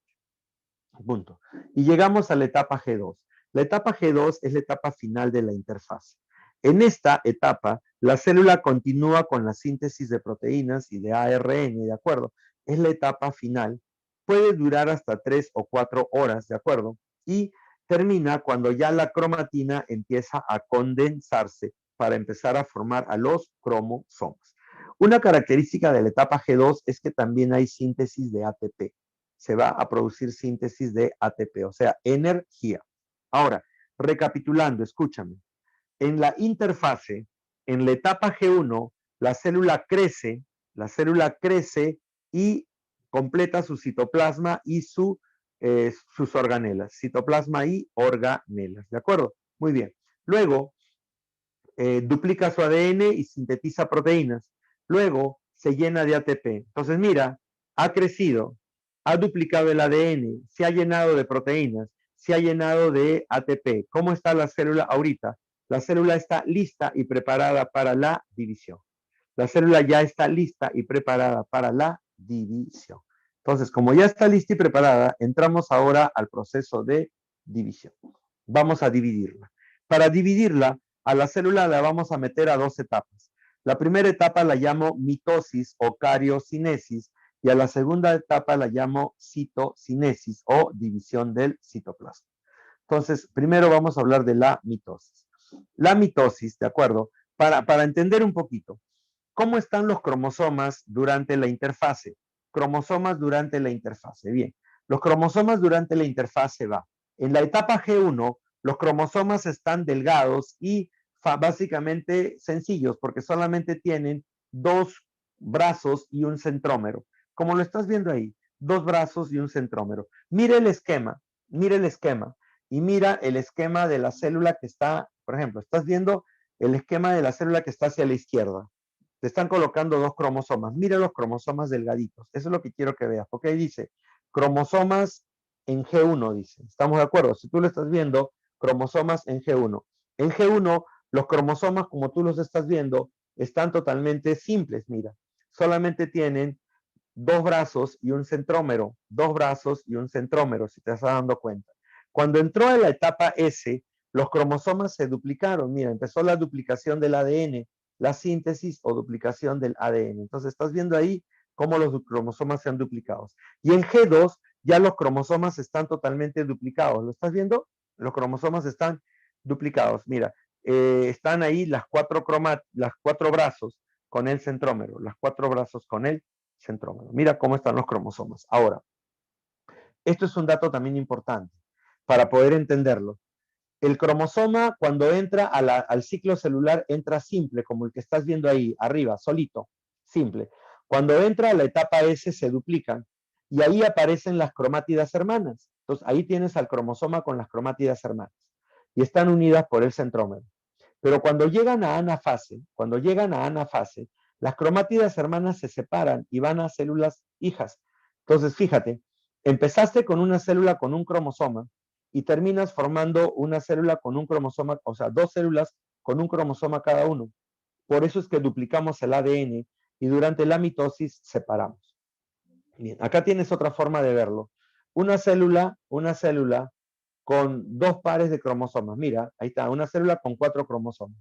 Punto. Y llegamos a la etapa G2. La etapa G2 es la etapa final de la interfase. En esta etapa, la célula continúa con la síntesis de proteínas y de ARN, ¿de acuerdo? Es la etapa final. Puede durar hasta 3 o 4 horas, ¿de acuerdo? Y termina cuando ya la cromatina empieza a condensarse para empezar a formar a los cromosomas. Una característica de la etapa G2 es que también hay síntesis de ATP. Se va a producir síntesis de ATP, o sea, energía. Ahora, recapitulando, escúchame. En la interfase, en la etapa G1, la célula crece y completa su citoplasma y sus organelas. Citoplasma y organelas, ¿de acuerdo? Muy bien. Luego, duplica su ADN y sintetiza proteínas. Luego, se llena de ATP. Entonces, mira, ha crecido, ha duplicado el ADN, se ha llenado de proteínas, se ha llenado de ATP. ¿Cómo está la célula ahorita? La célula está lista y preparada para la división. La célula ya está lista y preparada para la división. Entonces, como ya está lista y preparada, entramos ahora al proceso de división. Vamos a dividirla. Para dividirla, a la célula la vamos a meter a 2 etapas. La primera etapa la llamo mitosis o cariocinesis y a la segunda etapa la llamo citocinesis o división del citoplasma. Entonces, primero vamos a hablar de la mitosis. La mitosis, ¿de acuerdo? Para entender un poquito, ¿cómo están los cromosomas durante la interfase? Cromosomas durante la interfase. Bien, los cromosomas durante la interfase va. En la etapa G1, los cromosomas están delgados y básicamente sencillos porque solamente tienen 2 brazos y un centrómero. Como lo estás viendo ahí, 2 brazos y un centrómero. Mira el esquema y mira el esquema de la célula que está, por ejemplo, estás viendo el esquema de la célula que está hacia la izquierda. Te están colocando 2 cromosomas. Mira los cromosomas delgaditos. Eso es lo que quiero que veas. Porque ahí dice cromosomas en G1, dice. ¿Estamos de acuerdo? Si tú lo estás viendo, cromosomas en G1. En G1, los cromosomas, como tú los estás viendo, están totalmente simples, mira. Solamente tienen 2 brazos y un centrómero. 2 brazos y un centrómero, si te estás dando cuenta. Cuando entró en la etapa S, los cromosomas se duplicaron. Mira, empezó la duplicación del ADN, la síntesis o duplicación del ADN. Entonces, estás viendo ahí cómo los cromosomas se han duplicado. Y en G2, ya los cromosomas están totalmente duplicados. ¿Lo estás viendo? Los cromosomas están duplicados. Mira, están ahí las 4 brazos con el centrómero. Las 4 brazos con el centrómero. Mira cómo están los cromosomas. Ahora, esto es un dato también importante para poder entenderlo. El cromosoma, cuando entra al ciclo celular, entra simple, como el que estás viendo ahí, arriba, solito, simple. Cuando entra a la etapa S, se duplican, y ahí aparecen las cromátidas hermanas. Entonces, ahí tienes al cromosoma con las cromátidas hermanas, y están unidas por el centrómero. Pero cuando llegan a anafase, las cromátidas hermanas se separan y van a células hijas. Entonces, fíjate, empezaste con una célula con un cromosoma, y terminas formando una célula con un cromosoma, o sea, 2 células con un cromosoma cada uno. Por eso es que duplicamos el ADN y durante la mitosis separamos. Bien, acá tienes otra forma de verlo. Una célula con 2 pares de cromosomas. Mira, ahí está, una célula con 4 cromosomas.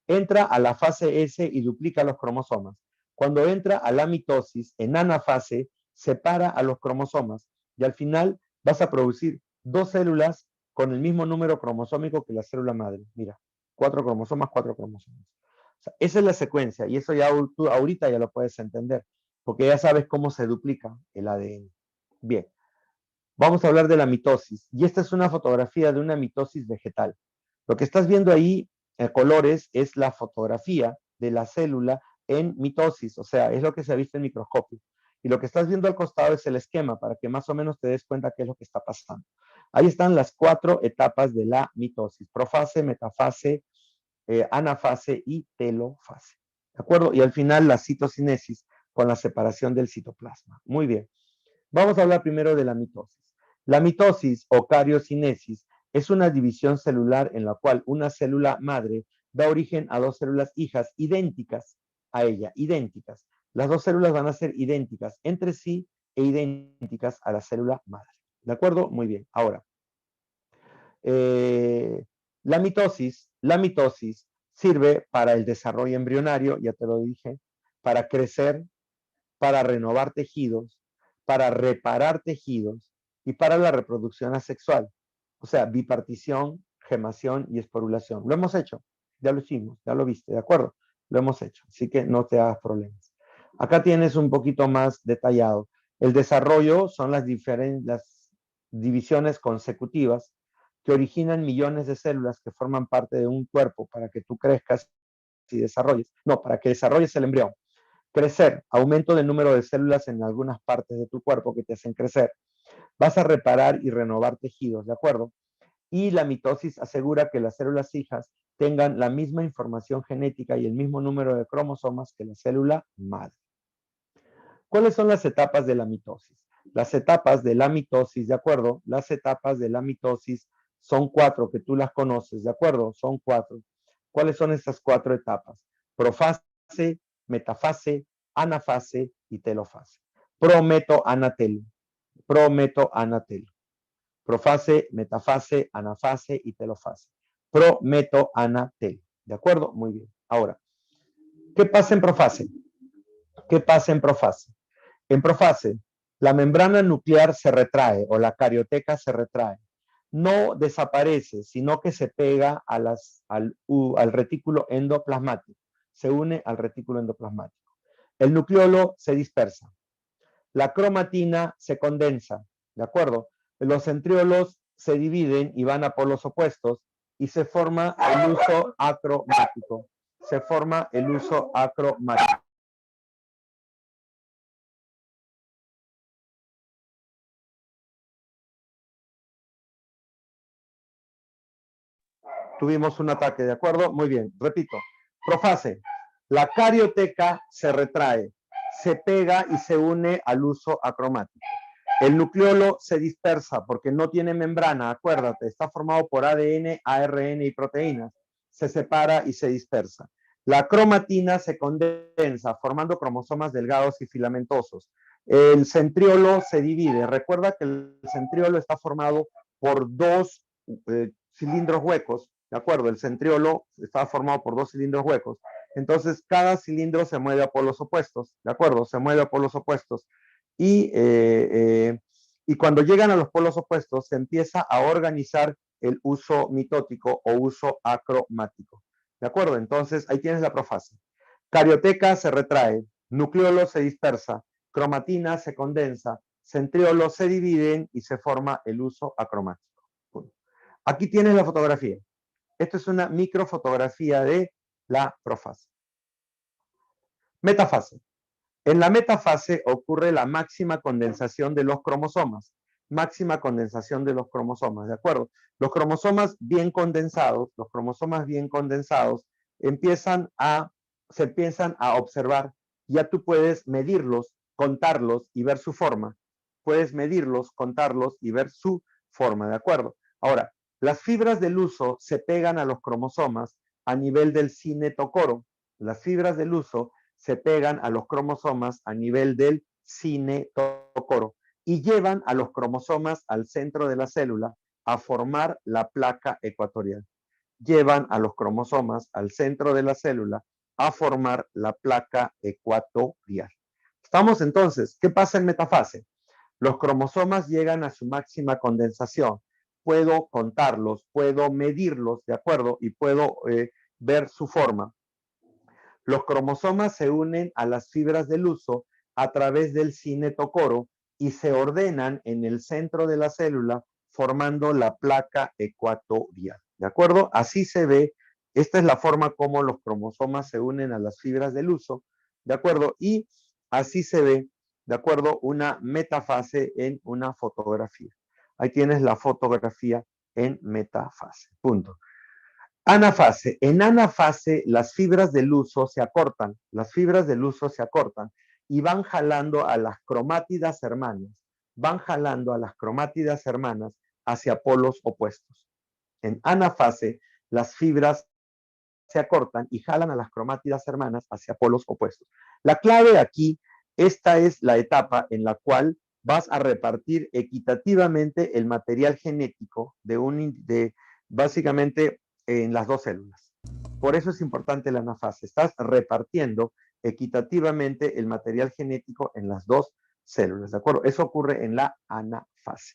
Entra a la fase S y duplica los cromosomas. Cuando entra a la mitosis, en anafase, separa a los cromosomas y al final vas a producir 2 células con el mismo número cromosómico que la célula madre. Mira, 4 cromosomas, 4 cromosomas. O sea, esa es la secuencia y eso ya tú ahorita ya lo puedes entender, porque ya sabes cómo se duplica el ADN. Bien. Vamos a hablar de la mitosis. Y esta es una fotografía de una mitosis vegetal. Lo que estás viendo ahí, en colores, es la fotografía de la célula en mitosis, o sea, es lo que se ha visto en microscopio. Y lo que estás viendo al costado es el esquema, para que más o menos te des cuenta qué es lo que está pasando. Ahí están las 4 etapas de la mitosis: profase, metafase, anafase y telofase. ¿De acuerdo? Y al final la citocinesis con la separación del citoplasma. Muy bien. Vamos a hablar primero de la mitosis. La mitosis o cariocinesis es una división celular en la cual una célula madre da origen a 2 células hijas idénticas a ella, idénticas. Las 2 células van a ser idénticas entre sí e idénticas a la célula madre. ¿De acuerdo? Muy bien. Ahora, la mitosis sirve para el desarrollo embrionario, ya te lo dije, para crecer, para renovar tejidos, para reparar tejidos y para la reproducción asexual. O sea, bipartición, gemación y esporulación. Lo hemos hecho, ya lo hicimos, ya lo viste, ¿de acuerdo? Lo hemos hecho, así que no te hagas problemas. Acá tienes un poquito más detallado. El desarrollo son las divisiones consecutivas que originan millones de células que forman parte de un cuerpo para que tú crezcas y desarrolles. No, para que desarrolles el embrión. Crecer, aumento del número de células en algunas partes de tu cuerpo que te hacen crecer. Vas a reparar y renovar tejidos, ¿de acuerdo? Y la mitosis asegura que las células hijas tengan la misma información genética y el mismo número de cromosomas que la célula madre. ¿Cuáles son las etapas de la mitosis? Las etapas de la mitosis, ¿de acuerdo? Las etapas de la mitosis son 4, que tú las conoces, ¿de acuerdo? Son 4. ¿Cuáles son estas 4 etapas? Profase, metafase, anafase y telofase. Prometoanatelo. Prometoanatelo. Profase, metafase, anafase y telofase. Prometoanatelo. ¿De acuerdo? Muy bien. Ahora, ¿qué pasa en profase? ¿Qué pasa en profase? En profase, la membrana nuclear se retrae o la carioteca se retrae. No desaparece, sino que se pega al retículo endoplasmático. Se une al retículo endoplasmático. El nucleolo se dispersa. La cromatina se condensa, ¿de acuerdo? Los centriolos se dividen y van a polos opuestos y se forma el uso acromático. Se forma el uso acromático. Tuvimos un ataque, ¿de acuerdo? Muy bien, repito. Profase. La carioteca se retrae, se pega y se une al uso acromático. El nucleolo se dispersa porque no tiene membrana, acuérdate, está formado por ADN, ARN y proteínas. Se separa y se dispersa. La cromatina se condensa, formando cromosomas delgados y filamentosos. El centriolo se divide. Recuerda que el centriolo está formado por 2 cilindros huecos, ¿de acuerdo? El centriolo está formado por 2 cilindros huecos. Entonces, cada cilindro se mueve a polos opuestos, ¿de acuerdo? Se mueve a polos opuestos. Y cuando llegan a los polos opuestos, se empieza a organizar el uso mitótico o uso acromático. ¿De acuerdo? Entonces, ahí tienes la profase. Carioteca se retrae, nucleolo se dispersa, cromatina se condensa, centriolos se dividen y se forma el uso acromático. Aquí tienes la fotografía. Esto es una microfotografía de la profase. Metafase. En la metafase ocurre la máxima condensación de los cromosomas. Máxima condensación de los cromosomas, ¿de acuerdo? Los cromosomas bien condensados se empiezan a observar. Ya tú puedes medirlos, contarlos y ver su forma. Puedes medirlos, contarlos y ver su forma, ¿de acuerdo? Ahora, las fibras del uso se pegan a los cromosomas a nivel del cinetocoro. Las fibras del uso se pegan a los cromosomas a nivel del cinetocoro y llevan a los cromosomas al centro de la célula a formar la placa ecuatorial. Llevan a los cromosomas al centro de la célula a formar la placa ecuatorial. Estamos entonces, ¿qué pasa en metafase? Los cromosomas llegan a su máxima condensación. Puedo contarlos, puedo medirlos, ¿de acuerdo? Y puedo ver su forma. Los cromosomas se unen a las fibras del uso a través del cinetocoro y se ordenan en el centro de la célula formando la placa ecuatorial. ¿De acuerdo? Así se ve. Esta es la forma como los cromosomas se unen a las fibras del uso. ¿De acuerdo? Y así se ve, ¿de acuerdo? Una metafase en una fotografía. Ahí tienes la fotografía en metafase. Punto. Anafase. En anafase las fibras del uso se acortan. Las fibras del uso se acortan y van jalando a las cromátidas hermanas. Van jalando a las cromátidas hermanas hacia polos opuestos. En anafase las fibras se acortan y jalan a las cromátidas hermanas hacia polos opuestos. La clave aquí, esta es la etapa en la cual vas a repartir equitativamente el material genético básicamente en las dos células. Por eso es importante la anafase. Estás repartiendo equitativamente el material genético en las dos células, ¿de acuerdo? Eso ocurre en la anafase.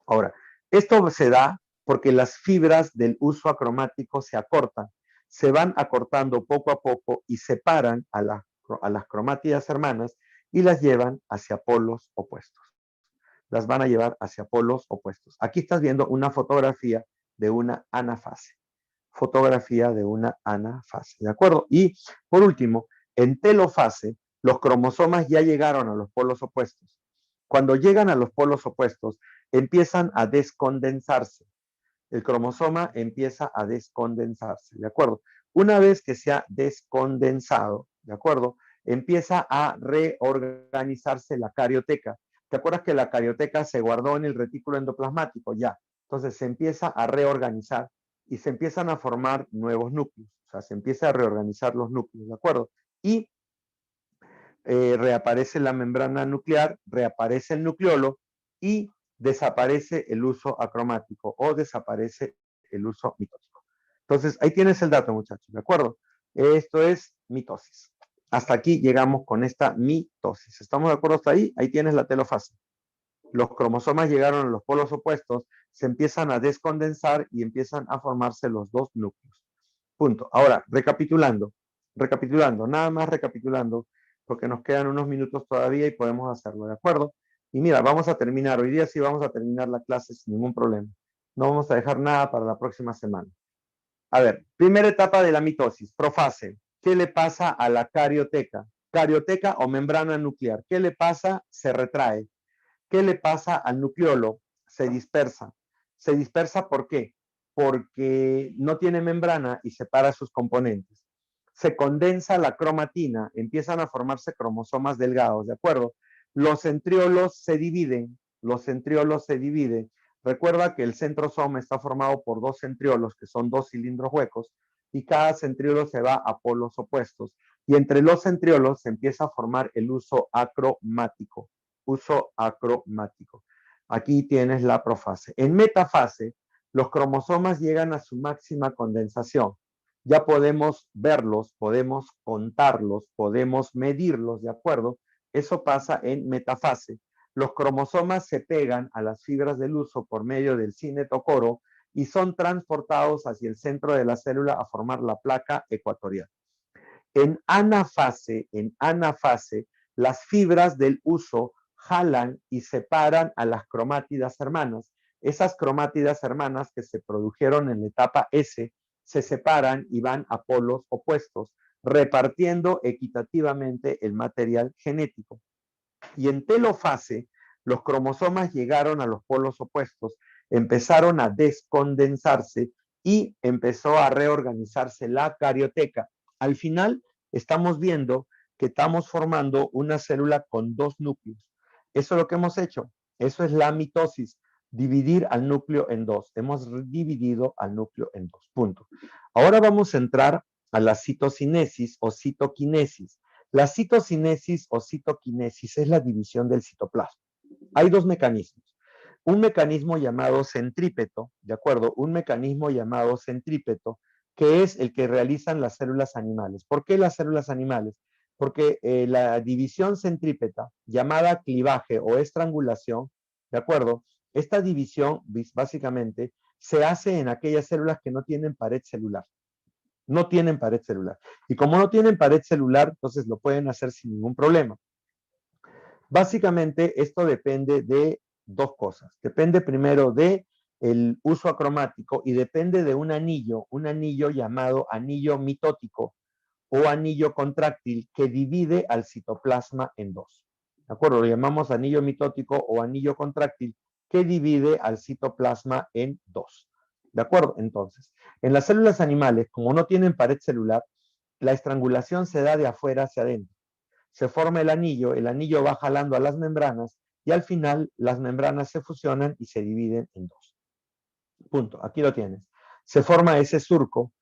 Ahora, esto se da porque las fibras del uso acromático se acortan, se van acortando poco a poco y separan a las cromátidas hermanas y las llevan hacia polos opuestos. Las van a llevar hacia polos opuestos. Aquí estás viendo una fotografía de una anafase. Fotografía de una anafase, ¿de acuerdo? Y por último, en telofase, los cromosomas ya llegaron a los polos opuestos. Cuando llegan a los polos opuestos, empiezan a descondensarse. El cromosoma empieza a descondensarse, ¿de acuerdo? Una vez que se ha descondensado, ¿de acuerdo? Empieza a reorganizarse la carioteca. ¿Te acuerdas que la carioteca se guardó en el retículo endoplasmático? Ya. Entonces se empieza a reorganizar y se empiezan a formar nuevos núcleos. O sea, se empieza a reorganizar los núcleos, ¿de acuerdo? Y reaparece la membrana nuclear, reaparece el nucleolo y desaparece el uso acromático o desaparece el uso mitótico. Entonces, ahí tienes el dato, muchachos, ¿de acuerdo? Esto es mitosis. Hasta aquí llegamos con esta mitosis. ¿Estamos de acuerdo hasta ahí? Ahí tienes la telofase. Los cromosomas llegaron a los polos opuestos, se empiezan a descondensar y empiezan a formarse los dos núcleos. Punto. Ahora, recapitulando, nada más recapitulando, porque nos quedan unos minutos todavía y podemos hacerlo, ¿de acuerdo? Y mira, vamos a terminar, hoy día sí vamos a terminar la clase sin ningún problema. No vamos a dejar nada para la próxima semana. A ver, primera etapa de la mitosis, profase. ¿Qué le pasa a la carioteca? Carioteca o membrana nuclear. ¿Qué le pasa? Se retrae. ¿Qué le pasa al nucleolo? Se dispersa. ¿Se dispersa por qué? Porque no tiene membrana y separa sus componentes. Se condensa la cromatina, empiezan a formarse cromosomas delgados, ¿de acuerdo? Los centriolos se dividen, Recuerda que el centrosoma está formado por dos centriolos, que son dos cilindros huecos, y cada centriolo se va a polos opuestos. Y entre los centriolos se empieza a formar el uso acromático. Aquí tienes la profase. En metafase, los cromosomas llegan a su máxima condensación. Ya podemos verlos, podemos contarlos, podemos medirlos, ¿de acuerdo? Eso pasa en metafase. Los cromosomas se pegan a las fibras del uso por medio del cinetocoro y son transportados hacia el centro de la célula a formar la placa ecuatorial. En anafase, las fibras del uso jalan y separan a las cromátidas hermanas. Esas cromátidas hermanas que se produjeron en la etapa S se separan y van a polos opuestos, repartiendo equitativamente el material genético. Y en telofase, los cromosomas llegaron a los polos opuestos, empezaron a descondensarse y empezó a reorganizarse la carioteca. Al final, estamos viendo que estamos formando una célula con dos núcleos. Eso es lo que hemos hecho. Eso es la mitosis, dividir al núcleo en dos. Hemos dividido al núcleo en dos. Punto. Ahora vamos a entrar a la citocinesis o citoquinesis. La citocinesis o citoquinesis es la división del citoplasma. Hay dos mecanismos. Un mecanismo llamado centrípeto, ¿de acuerdo? Un mecanismo llamado centrípeto, que es el que realizan las células animales. ¿Por qué las células animales? Porque la división centrípeta, llamada clivaje o estrangulación, ¿de acuerdo? Esta división, básicamente, se hace en aquellas células que no tienen pared celular. No tienen pared celular. Y como no tienen pared celular, entonces lo pueden hacer sin ningún problema. Básicamente, esto depende de dos cosas. Depende primero de el uso acromático y depende de un anillo llamado anillo mitótico o anillo contráctil que divide al citoplasma en dos. ¿De acuerdo? Lo llamamos anillo mitótico o anillo contráctil que divide al citoplasma en dos. ¿De acuerdo? Entonces, en las células animales, como no tienen pared celular, la estrangulación se da de afuera hacia adentro. Se forma el anillo va jalando a las membranas y al final las membranas se fusionan y se dividen en dos. Punto. Aquí lo tienes. Se forma ese surco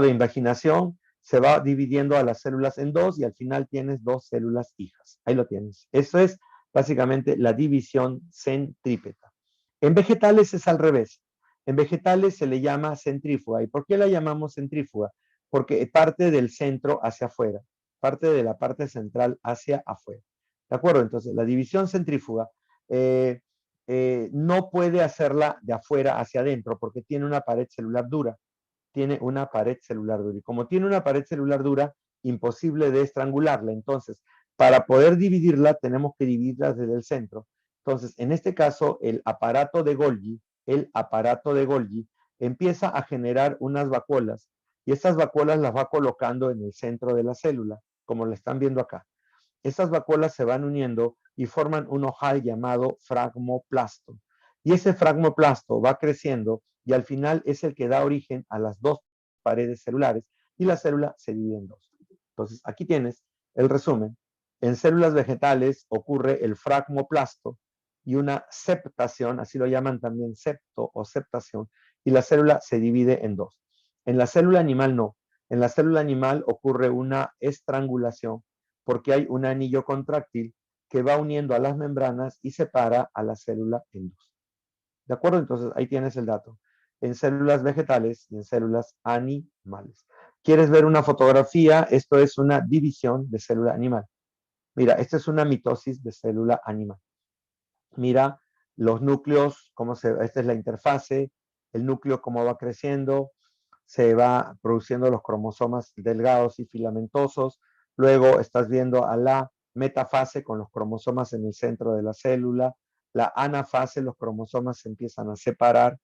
de invaginación, se va dividiendo a las células en dos y al final tienes dos células hijas. Ahí lo tienes. Eso es básicamente la división centrípeta. En vegetales es al revés. En vegetales se le llama centrífuga. ¿Y por qué la llamamos centrífuga? Porque parte del centro hacia afuera, parte de la parte central hacia afuera. ¿De acuerdo? Entonces, la división centrífuga no puede hacerla de afuera hacia adentro porque tiene una pared celular dura. Tiene una pared celular dura. Y como tiene una pared celular dura, imposible de estrangularla. Entonces, para poder dividirla, tenemos que dividirla desde el centro. Entonces, en este caso, el aparato de Golgi empieza a generar unas vacuolas y estas vacuolas las va colocando en el centro de la célula, como lo están viendo acá. Estas vacuolas se van uniendo y forman un ojal llamado fragmoplasto. Y ese fragmoplasto va creciendo y al final es el que da origen a las dos paredes celulares y la célula se divide en dos. Entonces, aquí tienes el resumen. En células vegetales ocurre el fragmoplasto y una septación, así lo llaman también septo o septación, y la célula se divide en dos. En la célula animal no. En la célula animal ocurre una estrangulación porque hay un anillo contráctil que va uniendo a las membranas y separa a la célula en dos. ¿De acuerdo? Entonces ahí tienes el dato. En células vegetales y en células animales. ¿Quieres ver una fotografía? Esto es una división de célula animal. Mira, esta es una mitosis de célula animal. Mira los núcleos, esta es la interfase, el núcleo cómo va creciendo, se va produciendo los cromosomas delgados y filamentosos. Luego estás viendo a la metafase con los cromosomas en el centro de la célula. La anafase, los cromosomas se empiezan a separar.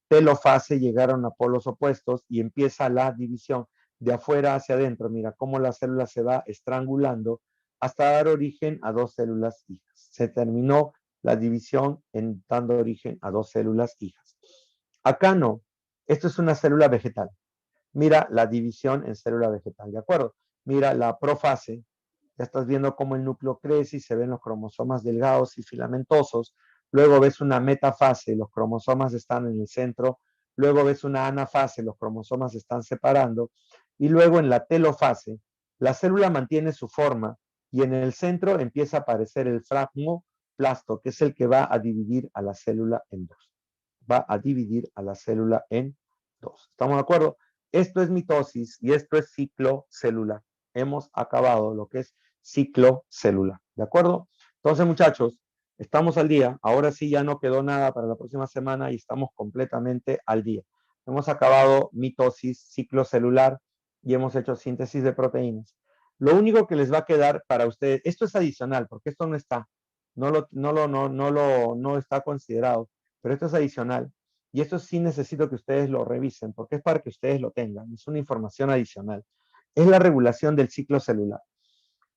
Telofase llegaron a polos opuestos y empieza la división de afuera hacia adentro. Mira cómo la célula se va estrangulando hasta dar origen a dos células hijas. Se terminó la división dando origen a dos células hijas. Acá no. Esto es una célula vegetal. Mira la división en célula vegetal, ¿de acuerdo? Mira la profase, ya estás viendo cómo el núcleo crece y se ven los cromosomas delgados y filamentosos. Luego ves una metafase, los cromosomas están en el centro. Luego ves una anafase, los cromosomas se están separando. Y luego en la telofase, la célula mantiene su forma y en el centro empieza a aparecer el fragmoplasto, que es el que va a dividir a la célula en dos. Va a dividir a la célula en dos. ¿Estamos de acuerdo? Esto es mitosis y esto es ciclo celular. Hemos acabado lo que es ciclo celular. ¿De acuerdo? Entonces, muchachos, estamos al día. Ahora sí ya no quedó nada para la próxima semana y estamos completamente al día. Hemos acabado mitosis, ciclo celular y hemos hecho síntesis de proteínas. Lo único que les va a quedar para ustedes, esto es adicional porque esto no está, no está considerado, pero esto es adicional. Y esto sí necesito que ustedes lo revisen, porque es para que ustedes lo tengan. Es una información adicional. Es la regulación del ciclo celular.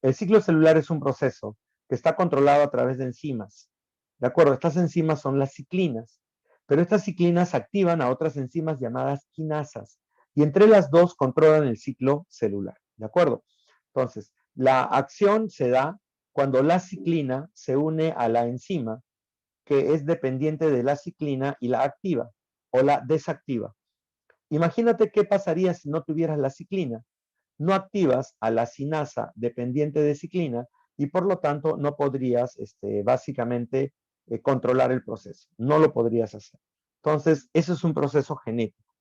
El ciclo celular es un proceso que está controlado a través de enzimas. ¿De acuerdo? Estas enzimas son las ciclinas. Pero estas ciclinas activan a otras enzimas llamadas quinasas. Y entre las dos controlan el ciclo celular. ¿De acuerdo? Entonces, la acción se da cuando la ciclina se une a la enzima que es dependiente de la ciclina y la activa o la desactiva. Imagínate qué pasaría si no tuvieras la ciclina. No activas a la cinasa dependiente de ciclina y por lo tanto no podrías básicamente controlar el proceso. No lo podrías hacer. Entonces, eso es un proceso genético.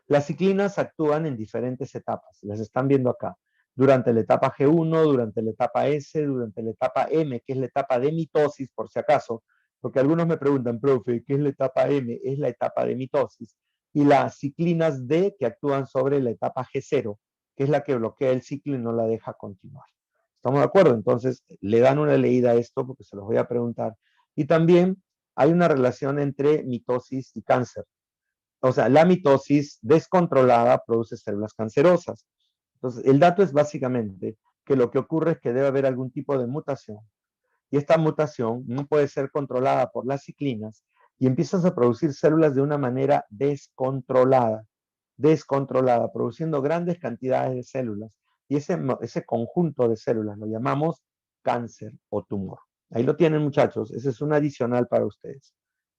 Las ciclinas actúan en diferentes etapas. Las están viendo acá. Durante la etapa G1, durante la etapa S, durante la etapa M, que es la etapa de mitosis, por si acaso, porque algunos me preguntan, profe, ¿qué es la etapa M? Es la etapa de mitosis. Y las ciclinas D, que actúan sobre la etapa G0, que es la que bloquea el ciclo y no la deja continuar. ¿Estamos de acuerdo? Entonces, le dan una leída a esto porque se los voy a preguntar. Y también hay una relación entre mitosis y cáncer. O sea, la mitosis descontrolada produce células cancerosas. Entonces, el dato es básicamente que lo que ocurre es que debe haber algún tipo de mutación. Y esta mutación no puede ser controlada por las ciclinas y empiezas a producir células de una manera descontrolada, produciendo grandes cantidades de células. Y ese conjunto de células lo llamamos cáncer o tumor. Ahí lo tienen, muchachos. Ese es un adicional para ustedes.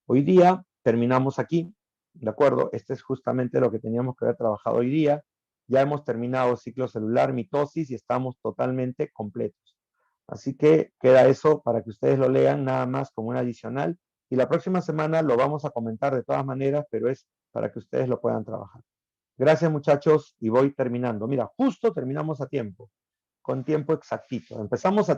Hoy día terminamos aquí, ¿de acuerdo? Este es justamente lo que teníamos que haber trabajado hoy día. Ya hemos terminado ciclo celular, mitosis y estamos totalmente completos. Así que queda eso para que ustedes lo lean nada más como un adicional. Y la próxima semana lo vamos a comentar de todas maneras, pero es para que ustedes lo puedan trabajar. Gracias, muchachos, y voy terminando. Mira, justo terminamos a tiempo, con tiempo exactito. Empezamos a tiempo.